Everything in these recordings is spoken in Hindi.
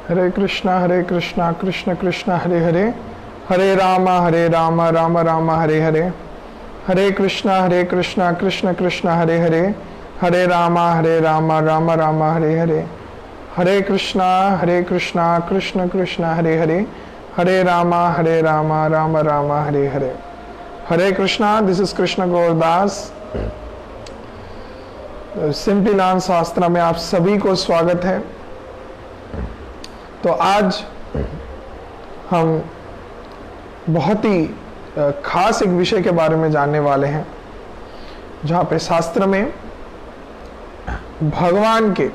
Hare Krishna Krishna Krishna Hare Hare, Hare Ram Ram Ram Hare Hare, Hare Krishna Krishna Krishna Hare Hare, Hare Ram Ram Ram Hare Hare, Hare Krishna Krishna Krishna Hare Hare, Hare Ram Ram Ram Hare Hare. Hare Krishna, this is Krishna Gauradas. Simply learn shastra में आप सभी को स्वागत है। तो आज हम बहुत ही खास एक विषय के बारे में जानने वाले हैं, जहाँ पे शास्त्र में भगवान के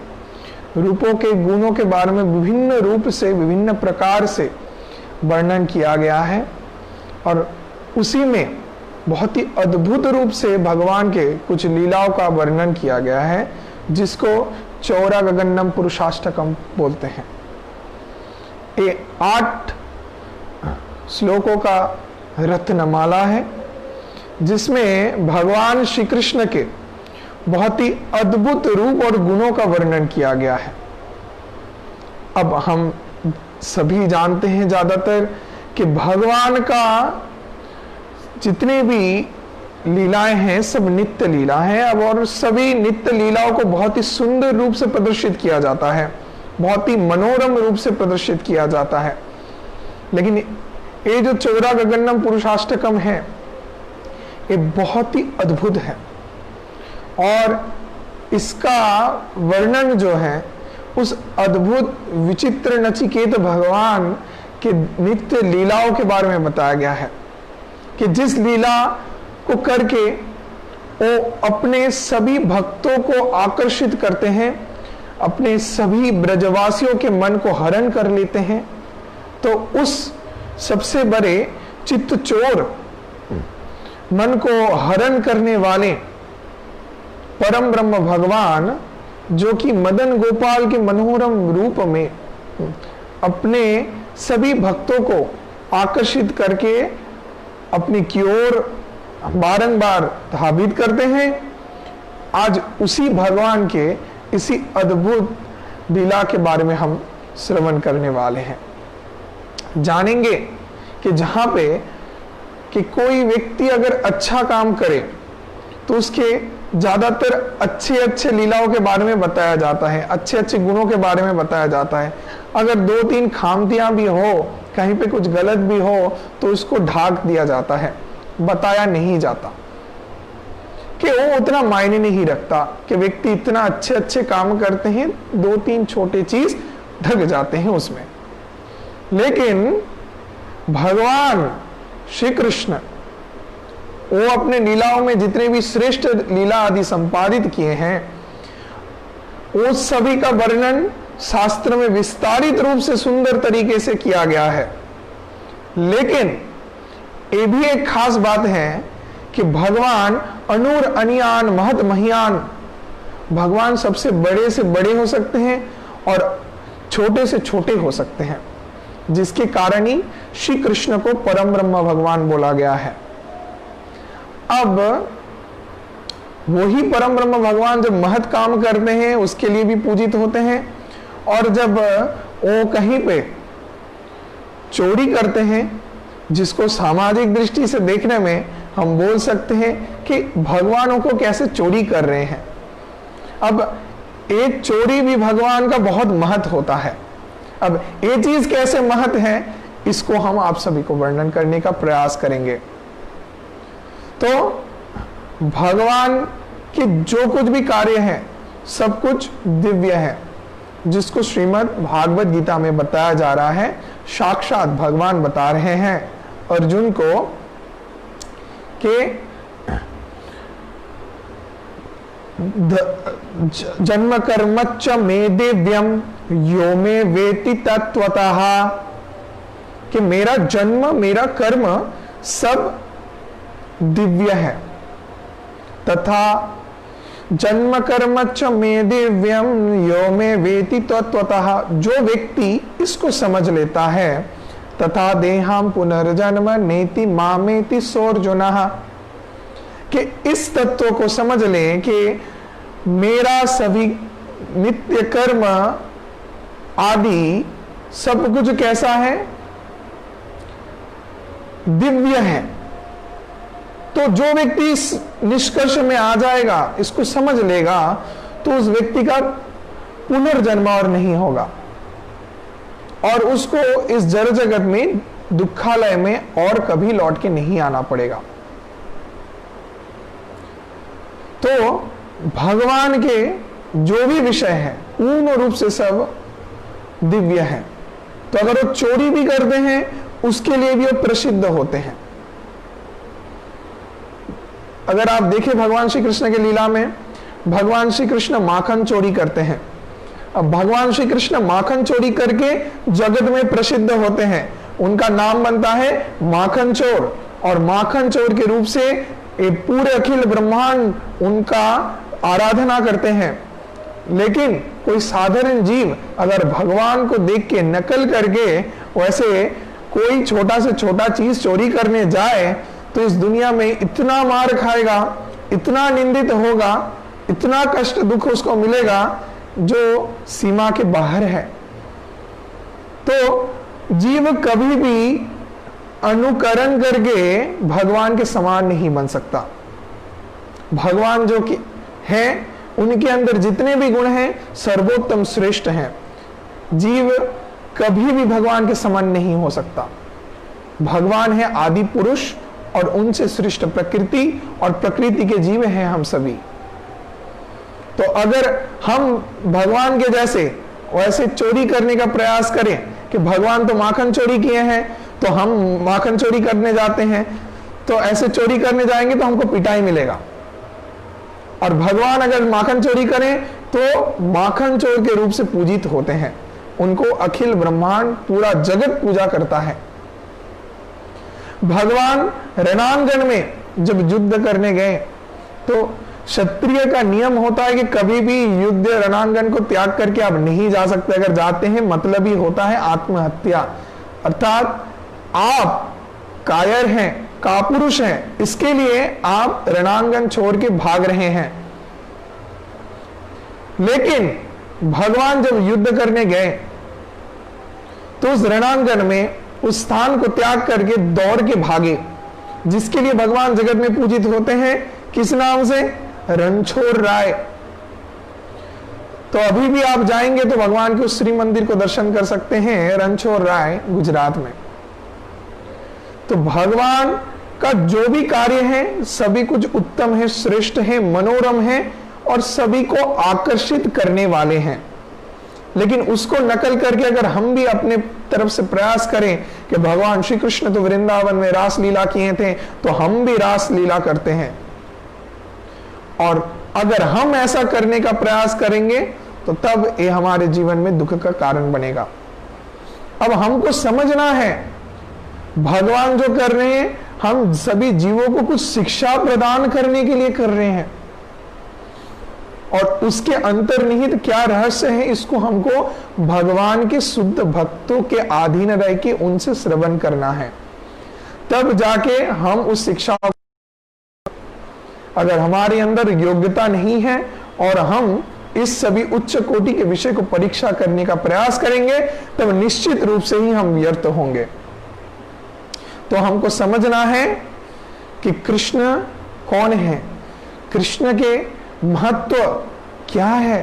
रूपों के गुणों के बारे में विभिन्न रूप से, विभिन्न प्रकार से वर्णन किया गया है, और उसी में बहुत ही अद्भुत रूप से भगवान के कुछ लीलाओं का वर्णन किया गया है, जिसको चौरा गगनम पुरुषाष्टकम बोलते हैं। ये 8 श्लोकों का रत्नमाला है, जिसमें भगवान श्री कृष्ण के बहुत ही अद्भुत रूप और गुणों का वर्णन किया गया है। अब हम सभी जानते हैं ज्यादातर कि भगवान का जितने भी लीलाएं हैं सब नित्य लीला हैं। अब और सभी नित्य लीलाओं को बहुत ही सुंदर रूप से प्रदर्शित किया जाता है, बहुत ही मनोरम रूप से प्रदर्शित किया जाता है। लेकिन ये जो चौरा गगनम पुरुषाष्टकम है, ये बहुत ही अद्भुत है, और इसका वर्णन जो है उस अद्भुत विचित्र नचिकेत भगवान के नित्य लीलाओं के बारे में बताया गया है, कि जिस लीला को करके वो अपने सभी भक्तों को आकर्षित करते हैं, अपने सभी ब्रजवासियों के मन को हरण कर लेते हैं। तो उस सबसे बड़े चित्त चोर, मन को हरण करने वाले परम ब्रह्म भगवान, जो कि मदन गोपाल के मनोरम रूप में अपने सभी भक्तों को आकर्षित करके अपनी की ओर बारंबार धावित करते हैं, आज उसी भगवान के इसी अद्भुत लीला के बारे में हम श्रवण करने वाले हैं। जानेंगे कि जहां पे कि कोई व्यक्ति अगर अच्छा काम करे तो उसके ज्यादातर अच्छे लीलाओं के बारे में बताया जाता है, अच्छे गुणों के बारे में बताया जाता है। अगर 2-3 खामतियां भी हो, कहीं पे कुछ गलत भी हो, तो उसको ढाक दिया जाता है, बताया नहीं जाता, कि वो उतना मायने नहीं रखता कि व्यक्ति इतना अच्छे काम करते हैं, 2-3 छोटे चीज ढक जाते हैं उसमें। लेकिन भगवान श्री कृष्ण वो अपने लीलाओं में जितने भी श्रेष्ठ लीला आदि संपादित किए हैं, वो सभी का वर्णन शास्त्र में विस्तारित रूप से सुंदर तरीके से किया गया है। लेकिन ये भी एक खास बात है कि भगवान अनूर अनियान महत महियान, भगवान सबसे बड़े से बड़े हो सकते हैं और छोटे से छोटे हो सकते हैं, जिसके कारण ही श्री कृष्ण को परम ब्रह्म भगवान बोला गया है। अब वही परम ब्रह्म भगवान जब महत काम करते हैं उसके लिए भी पूजित होते हैं, और जब वो कहीं पे चोरी करते हैं, जिसको सामाजिक दृष्टि से देखने में हम बोल सकते हैं कि भगवानों को कैसे चोरी कर रहे हैं। अब एक चोरी भी भगवान का बहुत महत होता है। अब ये चीज कैसे महत है, इसको हम आप सभी को वर्णन करने का प्रयास करेंगे। तो भगवान के जो कुछ भी कार्य है सब कुछ दिव्य है, जिसको श्रीमद् भागवत गीता में बताया जा रहा है। साक्षात भगवान बता रहे हैं अर्जुन को कि जन्म कर्मच्च मे दिव्यम यो मे वेति तत्वतः, कि मेरा जन्म मेरा कर्म सब दिव्य है, तथा जन्म कर्मच्च मे दिव्यम यो मे वेति तत्वतः, जो व्यक्ति इसको समझ लेता है, तथा देहाम पुनर्जन्म नेति मामेति सोर्जुनः, कि इस तत्व को समझ लें कि मेरा सभी नित्य कर्म आदि सब कुछ कैसा है? दिव्य है। तो जो व्यक्ति इस निष्कर्ष में आ जाएगा, इसको समझ लेगा, तो उस व्यक्ति का पुनर्जन्म और नहीं होगा और उसको इस जड़ जगत में, दुखालय में और कभी लौट के नहीं आना पड़ेगा। तो भगवान के जो भी विषय है पूर्ण रूप से सब दिव्य है। तो अगर वो चोरी भी करते हैं उसके लिए भी वो प्रसिद्ध होते हैं। अगर आप देखें भगवान श्री कृष्ण के लीला में, भगवान श्री कृष्ण माखन चोरी करते हैं। अब भगवान श्री कृष्ण माखन चोरी करके जगत में प्रसिद्ध होते हैं, उनका नाम बनता है माखन चोर, और माखन चोर के रूप से ये पूरे अखिल ब्रह्मांड उनका आराधना करते हैं। लेकिन कोई साधारण जीव अगर भगवान को देख के नकल करके वैसे कोई छोटा से छोटा चीज चोरी करने जाए तो इस दुनिया में इतना मार खाएगा, इतना निंदित होगा, इतना कष्ट दुख उसको मिलेगा जो सीमा के बाहर है। तो जीव कभी भी अनुकरण करके भगवान के समान नहीं बन सकता। भगवान जो कि है, उनके अंदर जितने भी गुण हैं सर्वोत्तम श्रेष्ठ हैं। जीव कभी भी भगवान के समान नहीं हो सकता। भगवान है आदि पुरुष और उनसे श्रेष्ठ प्रकृति, और प्रकृति के जीव हैं हम सभी। तो अगर हम भगवान के जैसे वैसे चोरी करने का प्रयास करें कि भगवान तो माखन चोरी किए हैं तो हम माखन चोरी करने जाते हैं, तो ऐसे चोरी करने जाएंगे तो हमको पिटाई मिलेगा। और भगवान अगर माखन चोरी करें तो माखन चोर के रूप से पूजित होते हैं, उनको अखिल ब्रह्मांड पूरा जगत पूजा करता है। भगवान रणांगण में जब युद्ध करने गए तो क्षत्रिय का नियम होता है कि कभी भी युद्ध रणांगण को त्याग करके आप नहीं जा सकते। अगर जाते हैं मतलब ही होता है आत्महत्या, अर्थात आप कायर हैं, कापुरुष हैं, इसके लिए आप रणांगण छोड़ के भाग रहे हैं। लेकिन भगवान जब युद्ध करने गए तो उस रणांगण में उस स्थान को त्याग करके दौड़ के भागे, जिसके लिए भगवान जगत में पूजित होते हैं। किस नाम से? रणछोड़ राय। तो अभी भी आप जाएंगे तो भगवान के उस श्री मंदिर को दर्शन कर सकते हैं, रणछोड़ राय, गुजरात में। तो भगवान का जो भी कार्य है सभी कुछ उत्तम है, श्रेष्ठ है, मनोरम है और सभी को आकर्षित करने वाले हैं। लेकिन उसको नकल करके अगर हम भी अपने तरफ से प्रयास करें कि भगवान श्री कृष्ण तो वृंदावन में रास लीला किए थे तो हम भी रास लीला करते हैं, और अगर हम ऐसा करने का प्रयास करेंगे तो तब ये हमारे जीवन में दुख का कारण बनेगा। अब हमको समझना है भगवान जो कर रहे हैं हम सभी जीवों को कुछ शिक्षा प्रदान करने के लिए कर रहे हैं, और उसके अंतर्निहित क्या रहस्य है इसको हमको भगवान के शुद्ध भक्तों के अधीन रह के उनसे श्रवण करना है। तब जाके हम उस शिक्षा, अगर हमारे अंदर योग्यता नहीं है और हम इस सभी उच्च कोटि के विषय को परीक्षा करने का प्रयास करेंगे तब निश्चित रूप से ही हम व्यर्थ होंगे। तो हमको समझना है कि कृष्ण कौन है, कृष्ण के महत्व क्या है।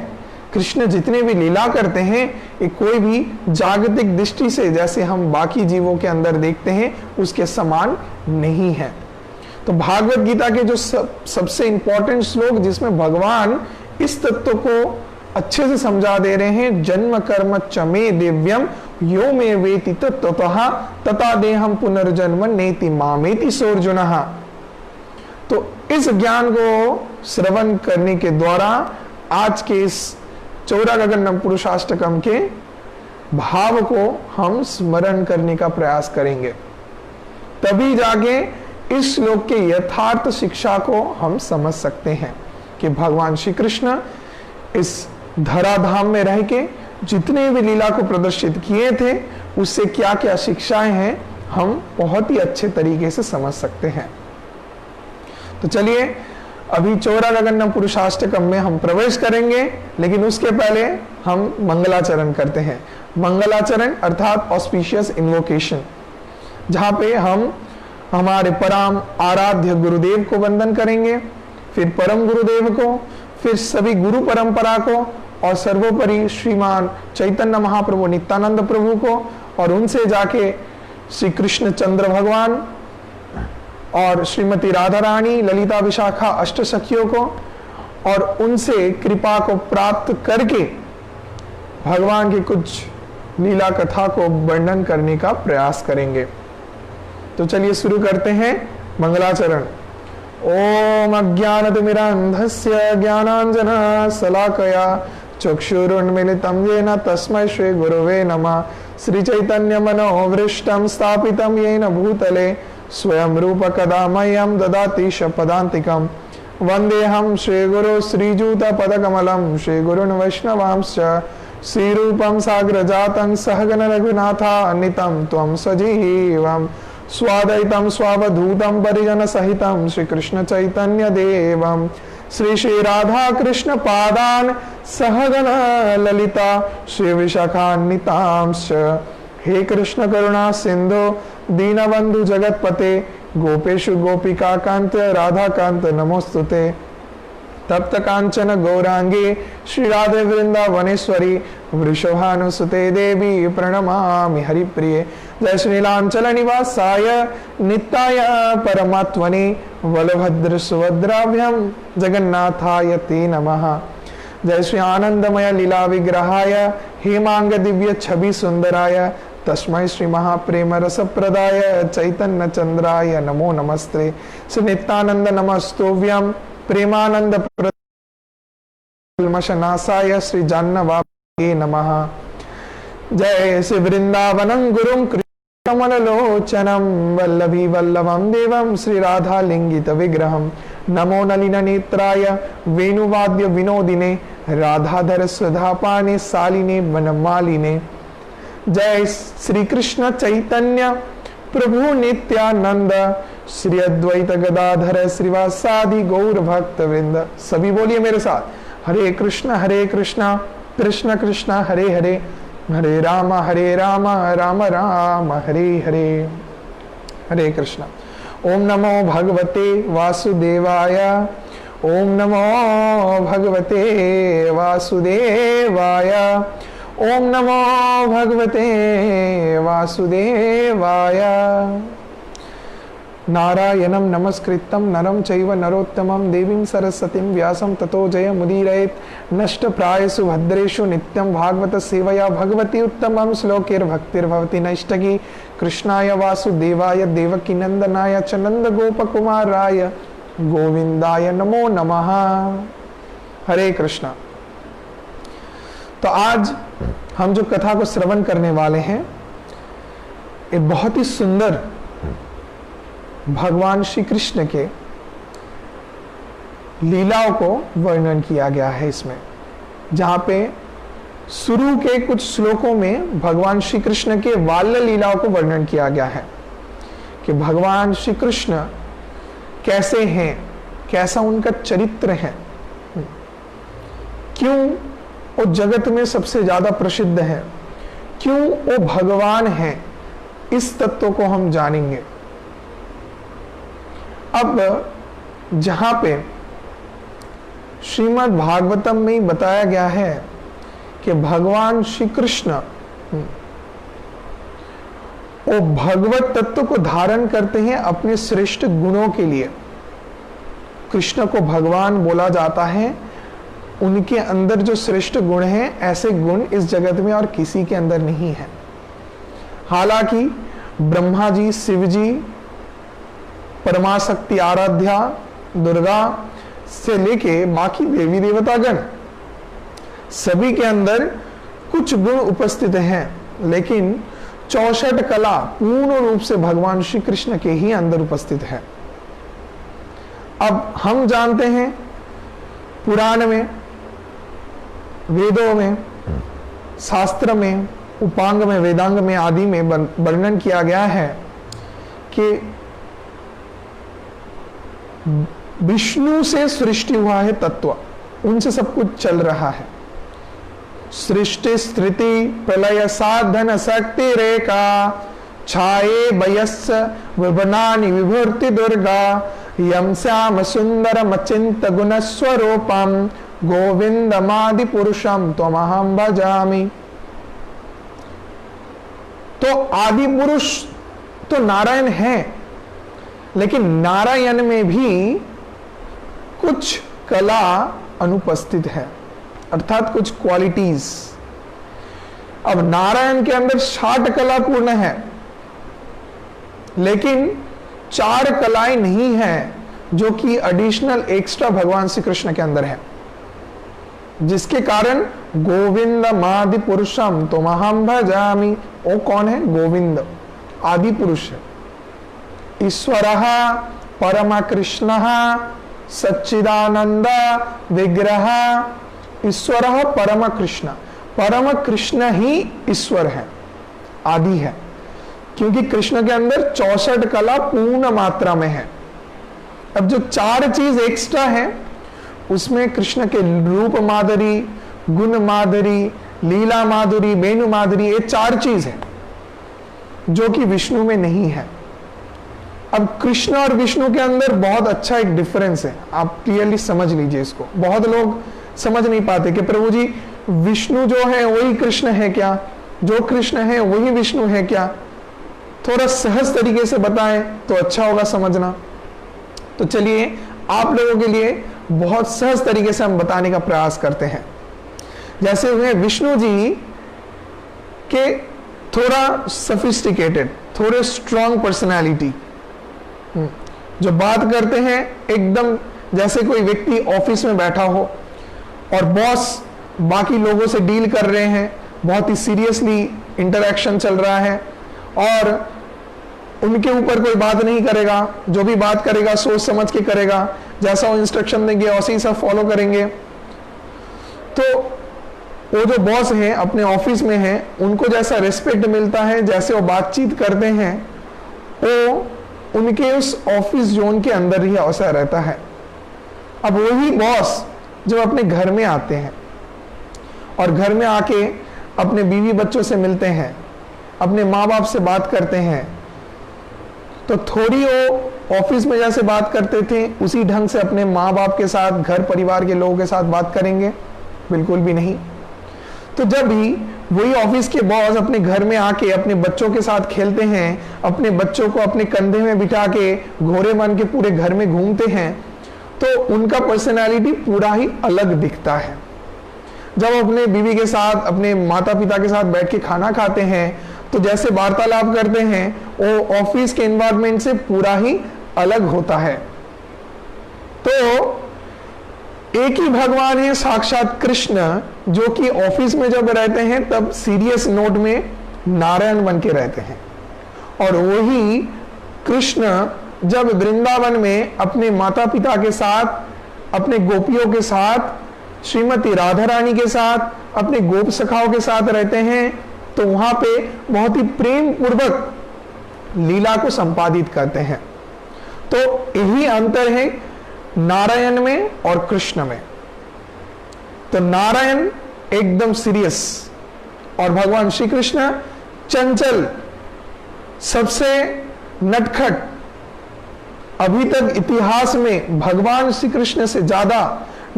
कृष्ण जितने भी लीला करते हैं ये कोई भी जागतिक दृष्टि से जैसे हम बाकी जीवों के अंदर देखते हैं उसके समान नहीं है। तो भागवत गीता के जो सबसे इंपॉर्टेंट श्लोक जिसमें भगवान इस तत्व को अच्छे से समझा दे रहे हैं, जन्म कर्म चमे दिव्यम यो मे वेति तत्वतः तथा देहम पुनर्जन्म नेति मामेति सोर्जुनः। तो इस ज्ञान को श्रवण करने के द्वारा आज के इस चौरा गगन पुरुषाष्टकम के भाव को हम स्मरण करने का प्रयास करेंगे, तभी जाके इस श्लोक के यथार्थ शिक्षा को हम समझ सकते हैं कि भगवान श्री कृष्ण इस धराधाम में रह के जितने भी लीला को प्रदर्शित किए थे उससे क्या क्या शिक्षाएं हैं हम बहुत ही अच्छे तरीके से समझ सकते हैं। तो चलिए अभी चौरा गगन पुरुषाष्टकम में हम प्रवेश करेंगे, लेकिन उसके पहले हम मंगलाचरण करते हैं। मंगलाचरण अर्थात ऑस्पिशियस इन्वोकेशन, जहां पे हम हमारे परम आराध्य गुरुदेव को वंदन करेंगे, फिर परम गुरुदेव को, फिर सभी गुरु परंपरा को, और सर्वोपरि श्रीमान चैतन्य महाप्रभु नित्यानंद प्रभु को, और उनसे जाके श्री कृष्ण चंद्र भगवान और श्रीमती राधा रानी, ललिता विशाखा अष्ट सखियों को, और उनसे कृपा को प्राप्त करके भगवान की कुछ लीला कथा को वर्णन करने का प्रयास करेंगे। तो चलिए शुरू करते हैं मंगलाचरण। ओम अज्ञानतिमिरान्धस्य ज्ञानांजना शलाकया चक्षुरुन्मीलितं येन तस्मै श्री गुरुवे नमः। श्री चैतन्य मनोभीष्टं स्थापितं येन भूतले स्वयं रूप कदा मह्यं ददाति शपदान्तिकम्। वन्देऽहं श्रीगुरो श्रीयुतपदकमलं श्रीगुरून् वैष्णवांश्च श्रीरूपं साग्रजातं सहगण रघुनाथान्वितं त्वं सजीवं स्वाद्वैतं स्वावधूतं परिजन सहितं श्रीकृष्ण चैतन्य देवं श्री श्री राधा कृष्ण पादान सहगण ललिता श्री विशाखान्वितांश्च। हे कृष्ण करुणा सिंधु दीनबंधु जगतपते गोपेशु गोपिका कांत राधा कांत नमोस्तुते। तप्त कांचन गौरांगी श्री राधे वृंदावनेश्वरी वृषभानुसुते देवी प्रणमामि हरिप्रिये। जय श्री लांचल निवासाय नित्याय परमात्मने बलभद्र सुभद्राभ्याम जगन्नाथाय ते नमः। जय श्री आनंदमय लीला विग्रहाय हेमांग दिव्य छवि सुंदराय तस्मै श्री महाप्रेम रस प्रदाय चैतन्य चंद्राय नमो नमस्ते। श्री नित्यानंद नमस्तुभ्यं प्रेमानंद प्रमशनासाय श्री जाह्नवाय नमः। जय श्री वृंदावनं गुरुं कृष्णमनलोचनं वल्लभी वल्लभं देवं श्री राधा लिंगित विग्रहं। नमो नलिन नेत्राय वेणुवाद्य विनोदिने राधाधर सुधापाने शालिने वनमालिने। जय श्री कृष्ण चैतन्य प्रभु नित्यानंद श्री अद्वैत गदाधर श्रीवासादि गौर भक्त वृंद। सभी बोलिए मेरे साथ, हरे कृष्ण कृष्ण कृष्ण हरे हरे, हरे राम राम राम हरे हरे। हरे कृष्ण। ओम नमो भगवते वासुदेवाय, ओम नमो भगवते वासुदेवाय, ओम नमो भगवते वासुदेवाय। नारायणं नमस्कृतं नरं चैव नरोत्तमं देवीं सरस्वतीं व्यासं ततो जयमुदीरयेत्। नष्टप्रायेषु भद्रेषु नित्यं भागवत सेवया भगवती उत्तमं श्लोकैर्भक्तिर्भवति नैष्ठिकी। कृष्णाय वासुदेवाय देवकीनंदनाय च नंदगोपकुमाराय गोविंदाय नमो नमः। हरे कृष्ण। तो आज हम जो कथा को श्रवण करने वाले हैं, एक बहुत ही सुंदर भगवान श्री कृष्ण के लीलाओं को वर्णन किया गया है इसमें, जहां पे शुरू के कुछ श्लोकों में भगवान श्री कृष्ण के बाल्य लीलाओं को वर्णन किया गया है कि भगवान श्री कृष्ण कैसे हैं, कैसा उनका चरित्र है, क्यों वो जगत में सबसे ज्यादा प्रसिद्ध है, क्यों वो भगवान है, इस तत्व को हम जानेंगे। अब जहां पे श्रीमद् भागवतम में ही बताया गया है कि भगवान श्री कृष्ण वो भगवत तत्व को धारण करते हैं अपने श्रेष्ठ गुणों के लिए। कृष्ण को भगवान बोला जाता है, उनके अंदर जो श्रेष्ठ गुण हैं, ऐसे गुण इस जगत में और किसी के अंदर नहीं है। हालांकि ब्रह्मा जी, शिव जी, परमाशक्ति आराध्या दुर्गा से लेके बाकी देवी देवतागण, सभी के अंदर कुछ गुण उपस्थित हैं, लेकिन 64 कला पूर्ण रूप से भगवान श्री कृष्ण के ही अंदर उपस्थित है। अब हम जानते हैं पुराण में, वेदों में, शास्त्र में, उपांग में, वेदांग में आदि में वर्णन किया गया है कि विष्णु से सृष्टि हुआ है तत्व, उनसे सब कुछ चल रहा है। सृष्टि स्थिति प्रलय साधन शक्ति रेखा छाये वयस्स विभनानि विभूति दुर्गा यम श्याम सुंदर मचिंत गुण स्वरूपम गोविंदमादि पुरुषम त्वमहं भजामि। तो आदि पुरुष तो नारायण है, लेकिन नारायण में भी कुछ कला अनुपस्थित है, अर्थात कुछ क्वालिटीज। अब नारायण के अंदर 60 कला पूर्ण है, लेकिन 4 कलाएं नहीं है जो कि एडिशनल एक्स्ट्रा भगवान श्री कृष्ण के अंदर है, जिसके कारण गोविंद मादि पुरुषम त्वमहं भजामि। वो कौन है? गोविंद आदि पुरुष है। ईश्वरः परम कृष्णः सच्चिदानंद विग्रह। ईश्वरः परम कृष्ण, परम कृष्ण ही ईश्वर है, आदि है, क्योंकि कृष्ण के अंदर 64 कला पूर्ण मात्रा में है। अब जो 4 चीज एक्स्ट्रा है, उसमें कृष्ण के रूप माधुरी, गुण माधुरी, लीला माधुरी, वेणु माधुरी, ये 4 चीज है जो कि विष्णु में नहीं है। अब कृष्ण और विष्णु के अंदर बहुत अच्छा एक डिफरेंस है, आप क्लियरली समझ लीजिए इसको। बहुत लोग समझ नहीं पाते कि प्रभु जी विष्णु जो है वही कृष्ण है क्या, जो कृष्ण है वही विष्णु है क्या? थोड़ा सहज तरीके से बताएं तो अच्छा होगा समझना। तो चलिए आप लोगों के लिए बहुत सहज तरीके से हम बताने का प्रयास करते हैं। जैसे हुए विष्णु जी के थोड़ा सोफिस्टिकेटेड, थोड़े स्ट्रॉन्ग पर्सनालिटी, जो बात करते हैं एकदम जैसे कोई व्यक्ति ऑफिस में बैठा हो और बॉस बाकी लोगों से डील कर रहे हैं, बहुत ही सीरियसली इंटरेक्शन चल रहा है और उनके ऊपर कोई बात नहीं करेगा, जो भी बात करेगा सोच समझ के करेगा, जैसा वो इंस्ट्रक्शन देंगे वैसे ही सब फॉलो करेंगे। तो वो जो बॉस हैं अपने ऑफिस में हैं, उनको जैसा रिस्पेक्ट मिलता है, जैसे वो बातचीत करते हैं, वो उनके उस ऑफिस जोन के अंदर ही अवसर रहता है। अब वही बॉस जब अपने घर में आते हैं और घर में आके अपने बीवी बच्चों से मिलते हैं, अपने माँ बाप से बात करते हैं, तो थोड़ी वो ऑफिस में जैसे बात करते थे उसी ढंग से अपने माँ बाप के साथ, घर परिवार के लोगों के साथ बात करेंगे? बिल्कुल भी नहीं। तो जब भी वही ऑफिस के बॉस अपने घर में आके अपने बच्चों के साथ खेलते हैं, अपने बच्चों को अपने कंधे में बिठा के घोड़े बन के पूरे घर में घूमते हैं, तो उनका पर्सनालिटी पूरा ही अलग दिखता है। जब अपने बीवी के साथ, अपने माता पिता के साथ बैठ के खाना खाते हैं, तो जैसे वार्तालाप करते हैं, वो ऑफिस के एनवायरनमेंट से पूरा ही अलग होता है। तो एक ही भगवान है साक्षात कृष्ण, जो कि ऑफिस में जब रहते हैं तब सीरियस नोट में नारायण बन के रहते हैं, और वही कृष्ण जब वृंदावन में अपने माता पिता के साथ, अपने गोपियों के साथ, श्रीमती राधा रानी के साथ, अपने गोप सखाओं के साथ रहते हैं, तो वहां पे बहुत ही प्रेम पूर्वक लीला को संपादित करते हैं। तो यही अंतर है नारायण में और कृष्ण में। तो नारायण एकदम सीरियस और भगवान श्री कृष्ण चंचल, सबसे नटखट। अभी तक इतिहास में भगवान श्री कृष्ण से ज्यादा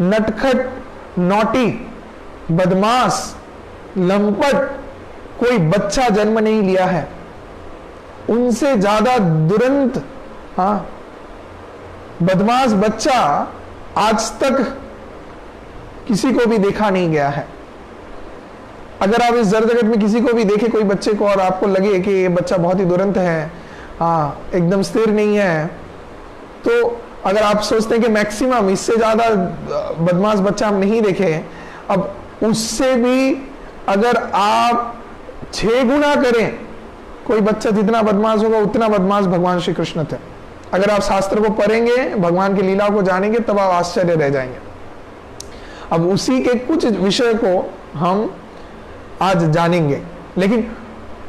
नटखट, नौटी, बदमाश, लंपट कोई बच्चा जन्म नहीं लिया है। उनसे ज्यादा दुरंत, बदमाश बच्चा आज तक किसी को भी देखा नहीं गया है। अगर आप इस जड़ जगत में किसी को भी देखे, कोई बच्चे को, और आपको लगे कि ये बच्चा बहुत ही दुरंत है, एकदम स्थिर नहीं है, तो अगर आप सोचते हैं कि मैक्सिमम इससे ज्यादा बदमाश बच्चा हम नहीं देखे, अब उससे भी अगर आप 6 गुना करें, कोई बच्चा जितना बदमाश होगा उतना बदमाश भगवान श्री कृष्ण थे। अगर आप शास्त्र को पढ़ेंगे, भगवान की लीला को जानेंगे, तब आप आश्चर्य रह जाएंगे। अब उसी के कुछ विषय को हम आज जानेंगे, लेकिन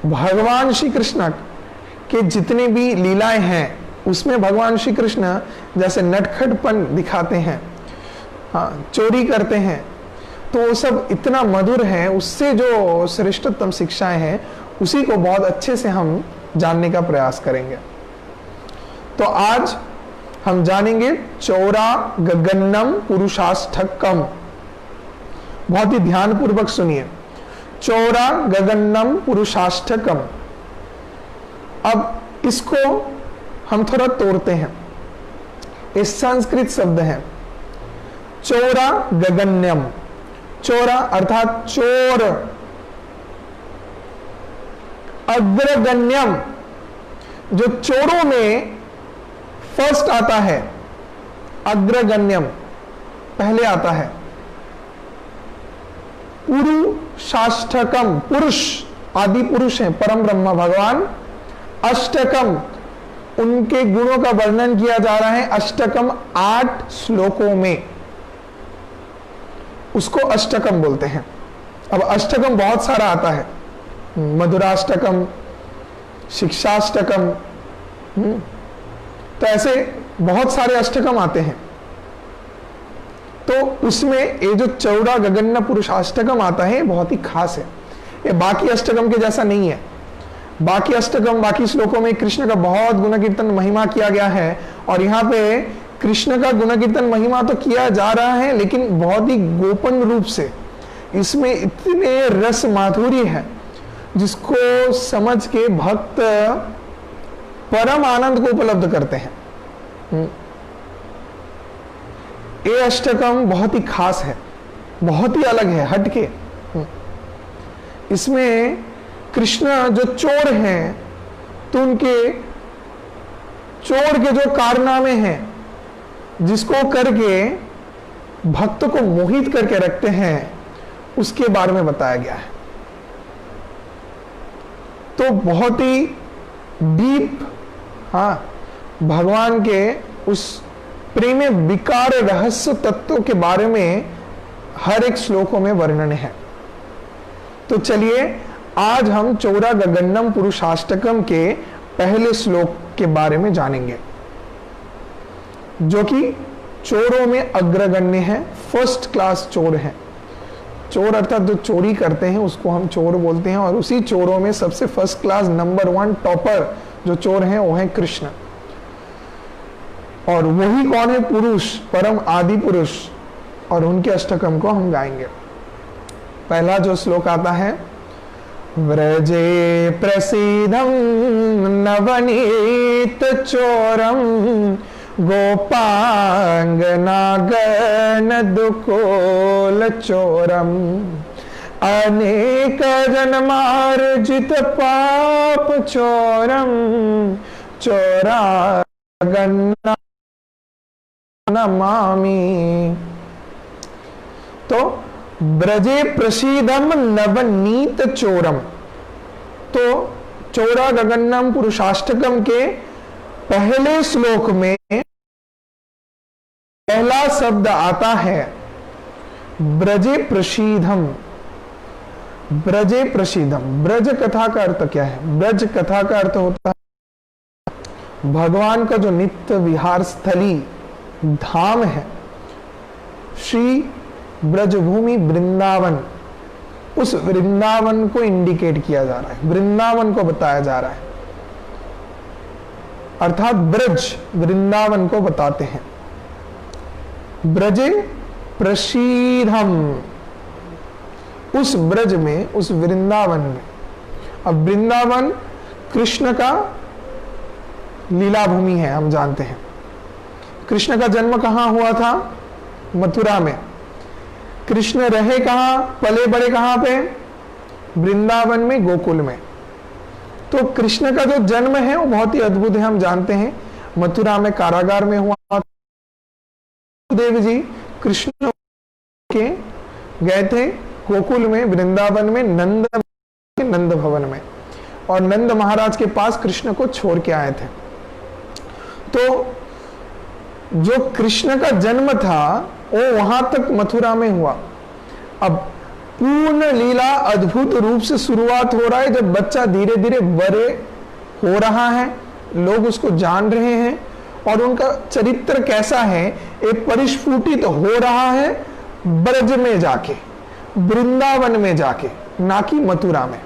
भगवान श्री कृष्ण के जितने भी लीलाएं हैं उसमें भगवान श्री कृष्ण जैसे नटखटपन दिखाते हैं, चोरी करते हैं, तो वो सब इतना मधुर है, उससे जो श्रेष्ठतम शिक्षाएं हैं उसी को बहुत अच्छे से हम जानने का प्रयास करेंगे। तो आज हम जानेंगे चौरा गगन्नम पुरुषाष्टकम। बहुत ही ध्यान पूर्वक सुनिए, चौरा गगन्नम पुरुषाष्टकम। अब इसको हम थोड़ा तोड़ते हैं। ये संस्कृत शब्द है चौरा गगन्यम। चौरा अर्थात चोर, अग्रगण्यम जो चोरों में फर्स्ट आता है, अग्रगण्यम पहले आता है। पुरुषाष्टकम, पुरुष आदि पुरुष हैं परम ब्रह्म भगवान। अष्टकम उनके गुणों का वर्णन किया जा रहा है अष्टकम 8 श्लोकों में, उसको अष्टकम बोलते हैं। अब अष्टकम बहुत सारा आता है, मधुराष्टकम, शिक्षाष्टकम, तो ऐसे बहुत सारे अष्टकम आते हैं। तो उसमें ये जो चौरा गगन पुरुषाष्टकम आता है बहुत ही खास है। ये बाकी अष्टकम के जैसा नहीं है। बाकी अष्टकम, बाकी श्लोकों में कृष्ण का बहुत गुण कीर्तन महिमा किया गया है, और यहाँ पे कृष्ण का गुण कीर्तन महिमा तो किया जा रहा है लेकिन बहुत ही गोपन रूप से। इसमें इतने रस माधुर्य है जिसको समझ के भक्त परम आनंद को उपलब्ध करते हैं। ये अष्टकम बहुत ही खास है, बहुत ही अलग है, हटके। इसमें कृष्ण जो चोर हैं तो उनके चोर के जो कारनामे हैं जिसको करके भक्त को मोहित करके रखते हैं उसके बारे में बताया गया है। तो बहुत ही डीप, भगवान के उस प्रेम विकार रहस्य तत्वों के बारे में हर एक श्लोकों में वर्णन है। तो चलिए आज हम चौरा गगन्नम पुरुषाष्टकम के पहले श्लोक के बारे में जानेंगे, जो कि चोरों में अग्रगण्य है, फर्स्ट क्लास चोर है। चोर अर्थात जो चोरी करते हैं उसको हम चोर बोलते हैं, और उसी चोरों में सबसे फर्स्ट क्लास नंबर 1 टॉपर जो चोर हैं वो है कृष्ण। और वही कौन है? पुरुष, परम आदि पुरुष, और उनके अष्टकम को हम गाएंगे। पहला जो श्लोक आता है, व्रजे प्रसीदं नवनीत चोरम गोपांगनागन दुकोल चोरम अनेक जन्मार्जित पाप चोरम चोरा गन्ना नमामि। तो ब्रजे प्रसीदम नवनीत चोरम, तो चौरा गगन्नम पुरुषाष्टकम के पहले श्लोक में पहला शब्द आता है ब्रजे प्रसीदम। ब्रजे प्रसीदम, ब्रज कथा का अर्थ क्या है? ब्रज कथा का अर्थ होता है भगवान का जो नित्य विहार स्थली धाम है, श्री ब्रजभूमि वृंदावन, उस वृंदावन को इंडिकेट किया जा रहा है, वृंदावन को बताया जा रहा है, अर्थात ब्रज वृंदावन को बताते हैं। ब्रजे प्रसीदम, उस ब्रज में, उस वृंदावन में। अब वृंदावन कृष्ण का लीला भूमि है, हम जानते हैं। कृष्ण का जन्म कहां हुआ था? मथुरा में। कृष्ण रहे कहां, पले बड़े कहां पे? वृंदावन में, गोकुल में। तो कृष्ण का जो जन्म है वो बहुत ही अद्भुत है, हम जानते हैं। मथुरा में कारागार में हुआ। देव जी कृष्ण के गए थे गोकुल में, वृंदावन में, नंद भवन में, और नंद महाराज के पास कृष्ण को छोड़ के आए थे। तो जो कृष्ण का जन्म था वो वहां तक मथुरा में हुआ। अब पूर्ण लीला अद्भुत रूप से शुरुआत हो रहा है जब बच्चा धीरे धीरे बड़े हो रहा है, लोग उसको जान रहे हैं, और उनका चरित्र कैसा है एक परिस्फुटित हो रहा है ब्रज में जाके। वृंदावन में जाके, ना कि मथुरा में।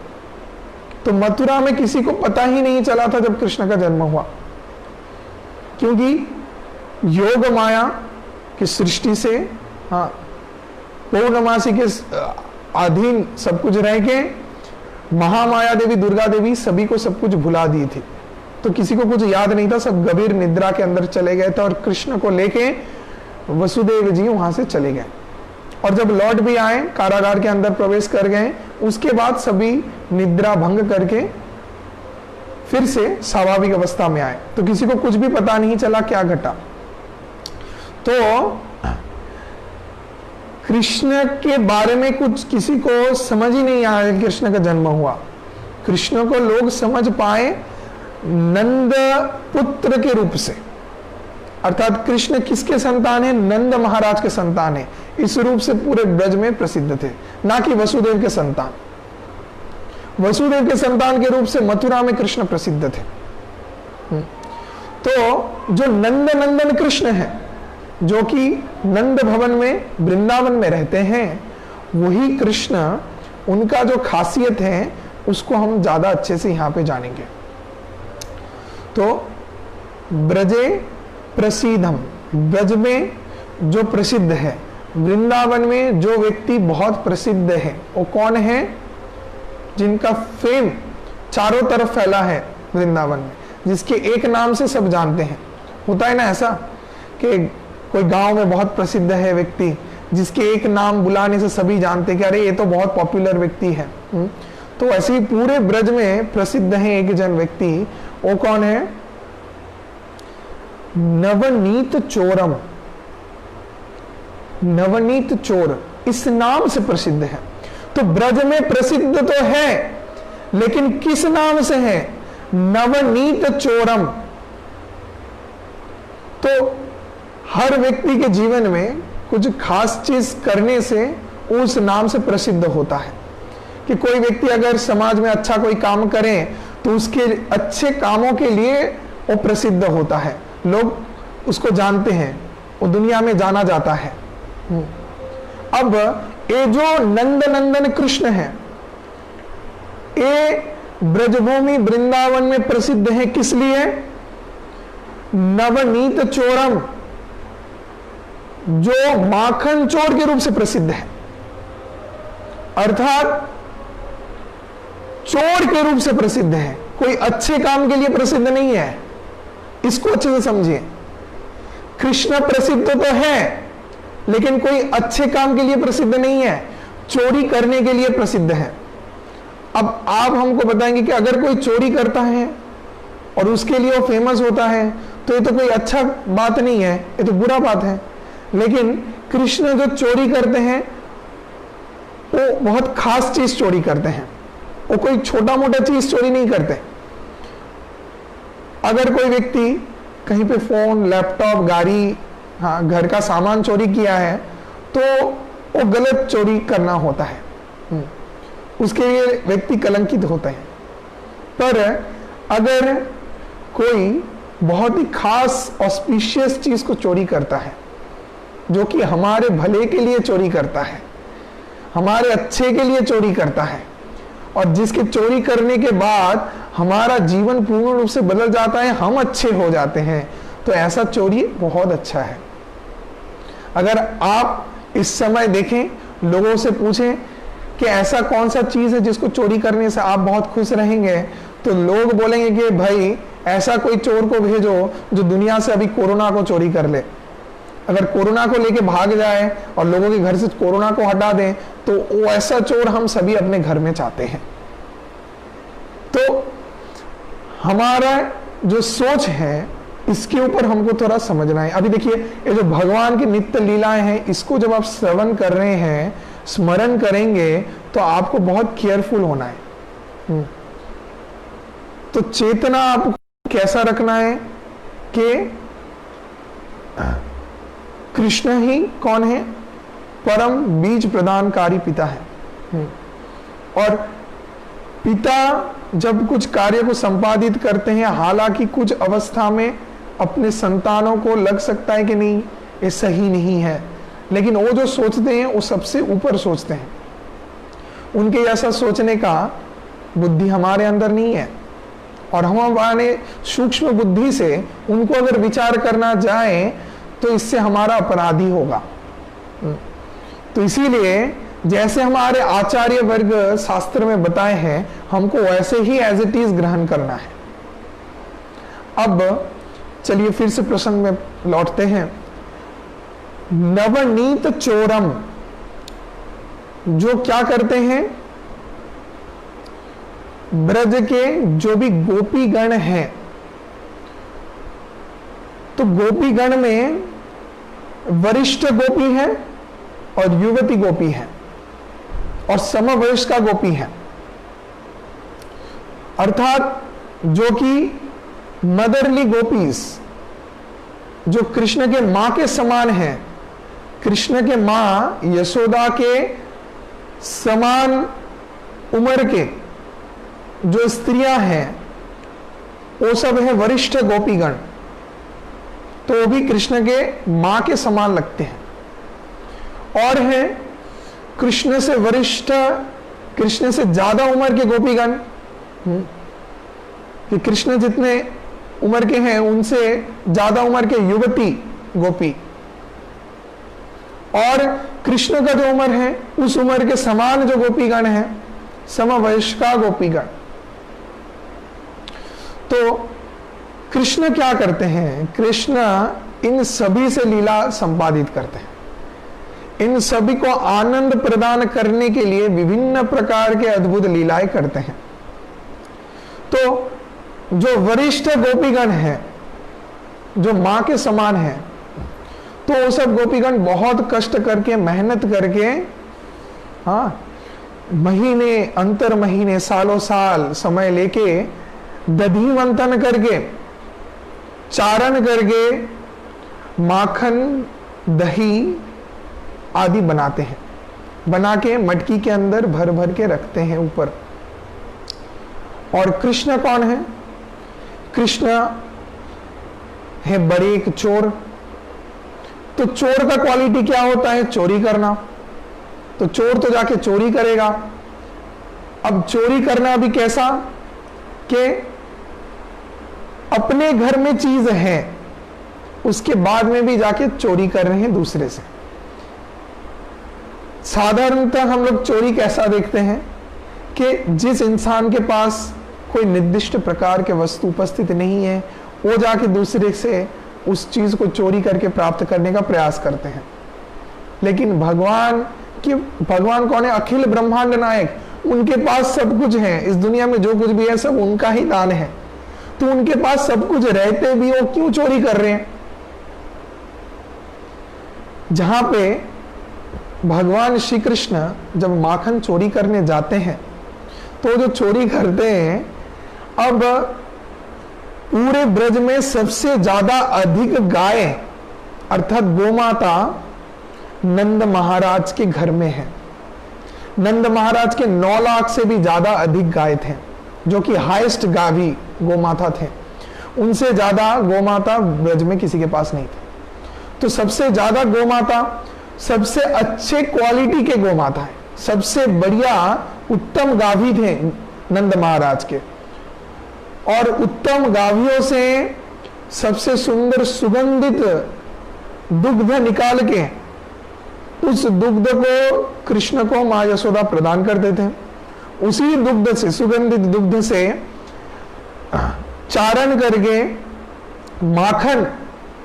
तो मथुरा में किसी को पता ही नहीं चला था जब कृष्ण का जन्म हुआ, क्योंकि योग माया की सृष्टि से, हाँ, पौर्णमासी के अधीन सब कुछ रह के महामाया देवी, दुर्गा देवी सभी को सब कुछ भुला दी थी। तो किसी को कुछ याद नहीं था, सब गंभीर निद्रा के अंदर चले गए थे और कृष्ण को लेके वसुदेव जी वहां से चले गए। और जब लौट भी आए, कारागार के अंदर प्रवेश कर गए, उसके बाद सभी निद्रा भंग करके फिर से स्वाभाविक अवस्था में आए। तो किसी को कुछ भी पता नहीं चला क्या घटा। तो कृष्ण के बारे में कुछ किसी को समझ ही नहीं आया कि कृष्ण का जन्म हुआ। कृष्ण को लोग समझ पाए नंद पुत्र के रूप से, अर्थात कृष्ण किसके संतान है? नंद महाराज के संतान है। इस रूप से पूरे ब्रज में प्रसिद्ध थे, ना कि वसुदेव के संतान। वसुदेव के संतान के रूप से मथुरा में कृष्ण प्रसिद्ध थे। तो जो नंद नंदन कृष्ण है, जो कि नंद भवन में वृंदावन में रहते हैं, वही कृष्ण, उनका जो खासियत है उसको हम ज्यादा अच्छे से यहां पे जानेंगे। तो ब्रजे प्रसिद्धम, ब्रज में जो प्रसिद्ध है, वृंदावन में जो व्यक्ति बहुत प्रसिद्ध है, वो कौन है? जिनका फेम चारों तरफ फैला है वृंदावन में, जिसके एक नाम से सब जानते हैं। होता है ना ऐसा कि कोई गांव में बहुत प्रसिद्ध है व्यक्ति, जिसके एक नाम बुलाने से सभी जानते हैं कि अरे ये तो बहुत पॉपुलर व्यक्ति है। तो ऐसे ही पूरे ब्रज में प्रसिद्ध है एक जन व्यक्ति, वो कौन है? नवनीत चोरम। नवनीत चोर इस नाम से प्रसिद्ध है। तो ब्रज में प्रसिद्ध तो है, लेकिन किस नाम से है? नवनीत चोरम। तो हर व्यक्ति के जीवन में कुछ खास चीज करने से उस नाम से प्रसिद्ध होता है। कि कोई व्यक्ति अगर समाज में अच्छा कोई काम करे तो उसके अच्छे कामों के लिए वो प्रसिद्ध होता है, लोग उसको जानते हैं, वो दुनिया में जाना जाता है। अब ये जो नंद नंदन कृष्ण है, ये ब्रजभूमि वृंदावन में प्रसिद्ध है। किस लिए? नवनीत चोरम, जो माखन चोर के रूप से प्रसिद्ध है, अर्थात चोर के रूप से प्रसिद्ध है। कोई अच्छे काम के लिए प्रसिद्ध नहीं है, इसको अच्छे से समझिए। कृष्ण प्रसिद्ध तो है, लेकिन कोई अच्छे काम के लिए प्रसिद्ध नहीं है, चोरी करने के लिए प्रसिद्ध है। अब आप हमको बताएंगे कि अगर कोई चोरी करता है और उसके लिए वो फेमस होता है, तो ये तो कोई अच्छा बात नहीं है, ये तो बुरा बात है। लेकिन कृष्ण जो चोरी करते हैं, वो बहुत खास चीज चोरी करते हैं, वो कोई छोटा मोटा चीज चोरी नहीं करते। अगर कोई व्यक्ति कहीं पे फोन, लैपटॉप, गाड़ी, हाँ, घर का सामान चोरी किया है, तो वो गलत चोरी करना होता है, उसके लिए व्यक्ति कलंकित होते हैं। पर अगर कोई बहुत ही खास ऑस्पिशियस चीज को चोरी करता है, जो कि हमारे भले के लिए चोरी करता है, हमारे अच्छे के लिए चोरी करता है, और जिसके चोरी करने के बाद हमारा जीवन पूर्ण रूप से बदल जाता है, हम अच्छे हो जाते हैं, तो ऐसा चोरी बहुत अच्छा है। अगर आप इस समय देखें, लोगों से पूछें कि ऐसा कौन सा चीज है जिसको चोरी करने से आप बहुत खुश रहेंगे, तो लोग बोलेंगे कि भाई ऐसा कोई चोर को भेजो जो दुनिया से अभी कोरोना को चोरी कर ले। अगर कोरोना को लेके भाग जाए और लोगों के घर से कोरोना को हटा दें, तो वो ऐसा चोर हम सभी अपने घर में चाहते हैं। तो हमारा जो सोच है, इसके ऊपर हमको थोड़ा समझना है। अभी देखिए, ये जो भगवान की नित्य लीलाएं हैं, इसको जब आप श्रवण कर रहे हैं, स्मरण करेंगे, तो आपको बहुत केयरफुल होना है। तो चेतना आपको कैसा रखना है कि कृष्ण ही कौन है? परम बीज प्रदानकारी पिता है। और पिता जब कुछ कार्य को संपादित करते हैं, हालांकि कुछ अवस्था में अपने संतानों को लग सकता है कि नहीं ये सही नहीं है, लेकिन वो जो सोचते हैं वो सबसे ऊपर सोचते हैं। उनके ऐसा सोचने का बुद्धि हमारे अंदर नहीं है, और हम हमारे सूक्ष्म बुद्धि से उनको अगर विचार करना जाए तो इससे हमारा अपराधी होगा। तो इसीलिए जैसे हमारे आचार्य वर्ग शास्त्र में बताए हैं, हमको वैसे ही एज इट इज ग्रहण करना है। अब चलिए फिर से प्रसंग में लौटते हैं। नवनीत चोरम, जो क्या करते हैं, ब्रज के जो भी गोपी गण हैं, तो गोपी गण में वरिष्ठ गोपी है और युवती गोपी है और समवयस्का गोपी है, अर्थात जो कि मदरली गोपीज, जो कृष्ण के मां के समान हैं, कृष्ण के मां यशोदा के समान उम्र के जो स्त्रियां हैं, वो सब है वरिष्ठ गोपीगण। तो वो भी कृष्ण के मां के समान लगते हैं। और है कृष्ण से वरिष्ठ, कृष्ण से ज्यादा उम्र के गोपीगण, कि कृष्ण जितने उम्र के हैं उनसे ज्यादा उम्र के युवती गोपी, और कृष्ण का जो उम्र है उस उम्र के समान जो गोपीगण है, समवयस्का गोपीगण। तो कृष्ण क्या करते हैं, कृष्ण इन सभी से लीला संपादित करते हैं। इन सभी को आनंद प्रदान करने के लिए विभिन्न प्रकार के अद्भुत लीलाएं करते हैं। तो जो वरिष्ठ गोपीगण हैं, जो मां के समान हैं, तो वो सब गोपीगण बहुत कष्ट करके, मेहनत करके, महीने अंतर महीने, सालों साल समय लेके दधी मंथन करके, चारण करके माखन, दही आदि बनाते हैं, बना के मटकी के अंदर भर भर के रखते हैं ऊपर। और कृष्ण कौन है? कृष्ण है बड़े एक चोर। तो चोर का क्वालिटी क्या होता है? चोरी करना। तो चोर तो जाके चोरी करेगा। अब चोरी करना भी कैसा कि अपने घर में चीज है, उसके बाद में भी जाके चोरी कर रहे हैं दूसरे से। साधारणतः हम लोग चोरी कैसा देखते हैं कि जिस इंसान के पास कोई निर्दिष्ट प्रकार के वस्तु उपस्थित नहीं है, वो जाके दूसरे से उस चीज को चोरी करके प्राप्त करने का प्रयास करते हैं। लेकिन भगवान कौन है? अखिल ब्रह्मांड नायक। उनके पास सब कुछ है, इस दुनिया में जो कुछ भी है सब उनका ही दान है। तो उनके पास सब कुछ रहते भी वो क्यों चोरी कर रहे हैं? जहां पे भगवान श्री कृष्ण जब माखन चोरी करने जाते हैं, तो जो चोरी करते हैं, अब पूरे ब्रज में सबसे ज्यादा अधिक गाय अर्थात गोमाता नंद महाराज के घर में है। नंद महाराज के 9 लाख से भी ज्यादा अधिक गाय थे, जो कि हाईएस्ट गावी गोमाता थे। उनसे ज्यादा गोमाता ब्रज में किसी के पास नहीं थे। तो सबसे ज्यादा गोमाता, सबसे अच्छे क्वालिटी के गोमाता है, सबसे बढ़िया उत्तम गावी थे नंद महाराज के। और उत्तम गावियों से सबसे सुंदर सुगंधित दुग्ध निकाल के उस दुग्ध को कृष्ण को मां यशोदा प्रदान करते थे। उसी दुग्ध से, सुगंधित दुग्ध से चारण करके माखन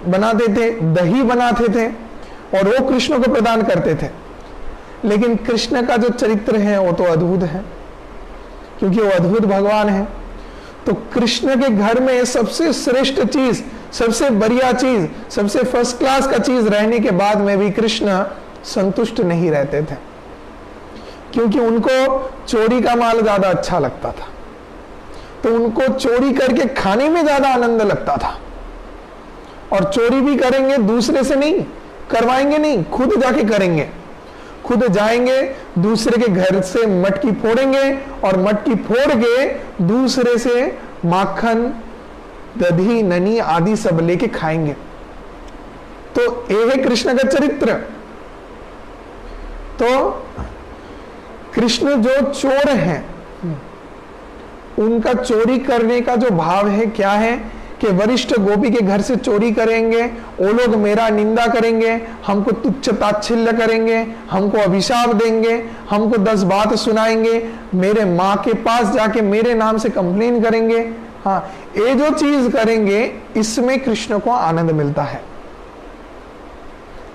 बनाते थे, दही बनाते थे और वो कृष्ण को प्रदान करते थे। लेकिन कृष्ण का जो चरित्र है वो तो अद्भुत है, क्योंकि वो अद्भुत भगवान है। तो कृष्ण के घर में सबसे श्रेष्ठ चीज, सबसे बढ़िया चीज, सबसे फर्स्ट क्लास का चीज रहने के बाद में भी कृष्ण संतुष्ट नहीं रहते थे, क्योंकि उनको चोरी का माल ज्यादा अच्छा लगता था। तो उनको चोरी करके खाने में ज्यादा आनंद लगता था। और चोरी भी करेंगे, दूसरे से नहीं करवाएंगे, नहीं, खुद जाके करेंगे। खुद जाएंगे, दूसरे के घर से मटकी फोड़ेंगे और मटकी फोड़ के दूसरे से माखन, दही, ननी आदि सब लेके खाएंगे। तो ये है कृष्ण का चरित्र। तो कृष्ण जो चोर हैं, उनका चोरी करने का जो भाव है क्या है कि वरिष्ठ गोपी के घर से चोरी करेंगे, वो लोग मेरा निंदा करेंगे, हमको तुच्छ ताच्छिल्य करेंगे, हमको अभिशाप देंगे, हमको 10 बात सुनाएंगे, मेरे माँ के पास जाके मेरे नाम से कंप्लेन करेंगे। हाँ, ये जो चीज करेंगे इसमें कृष्ण को आनंद मिलता है,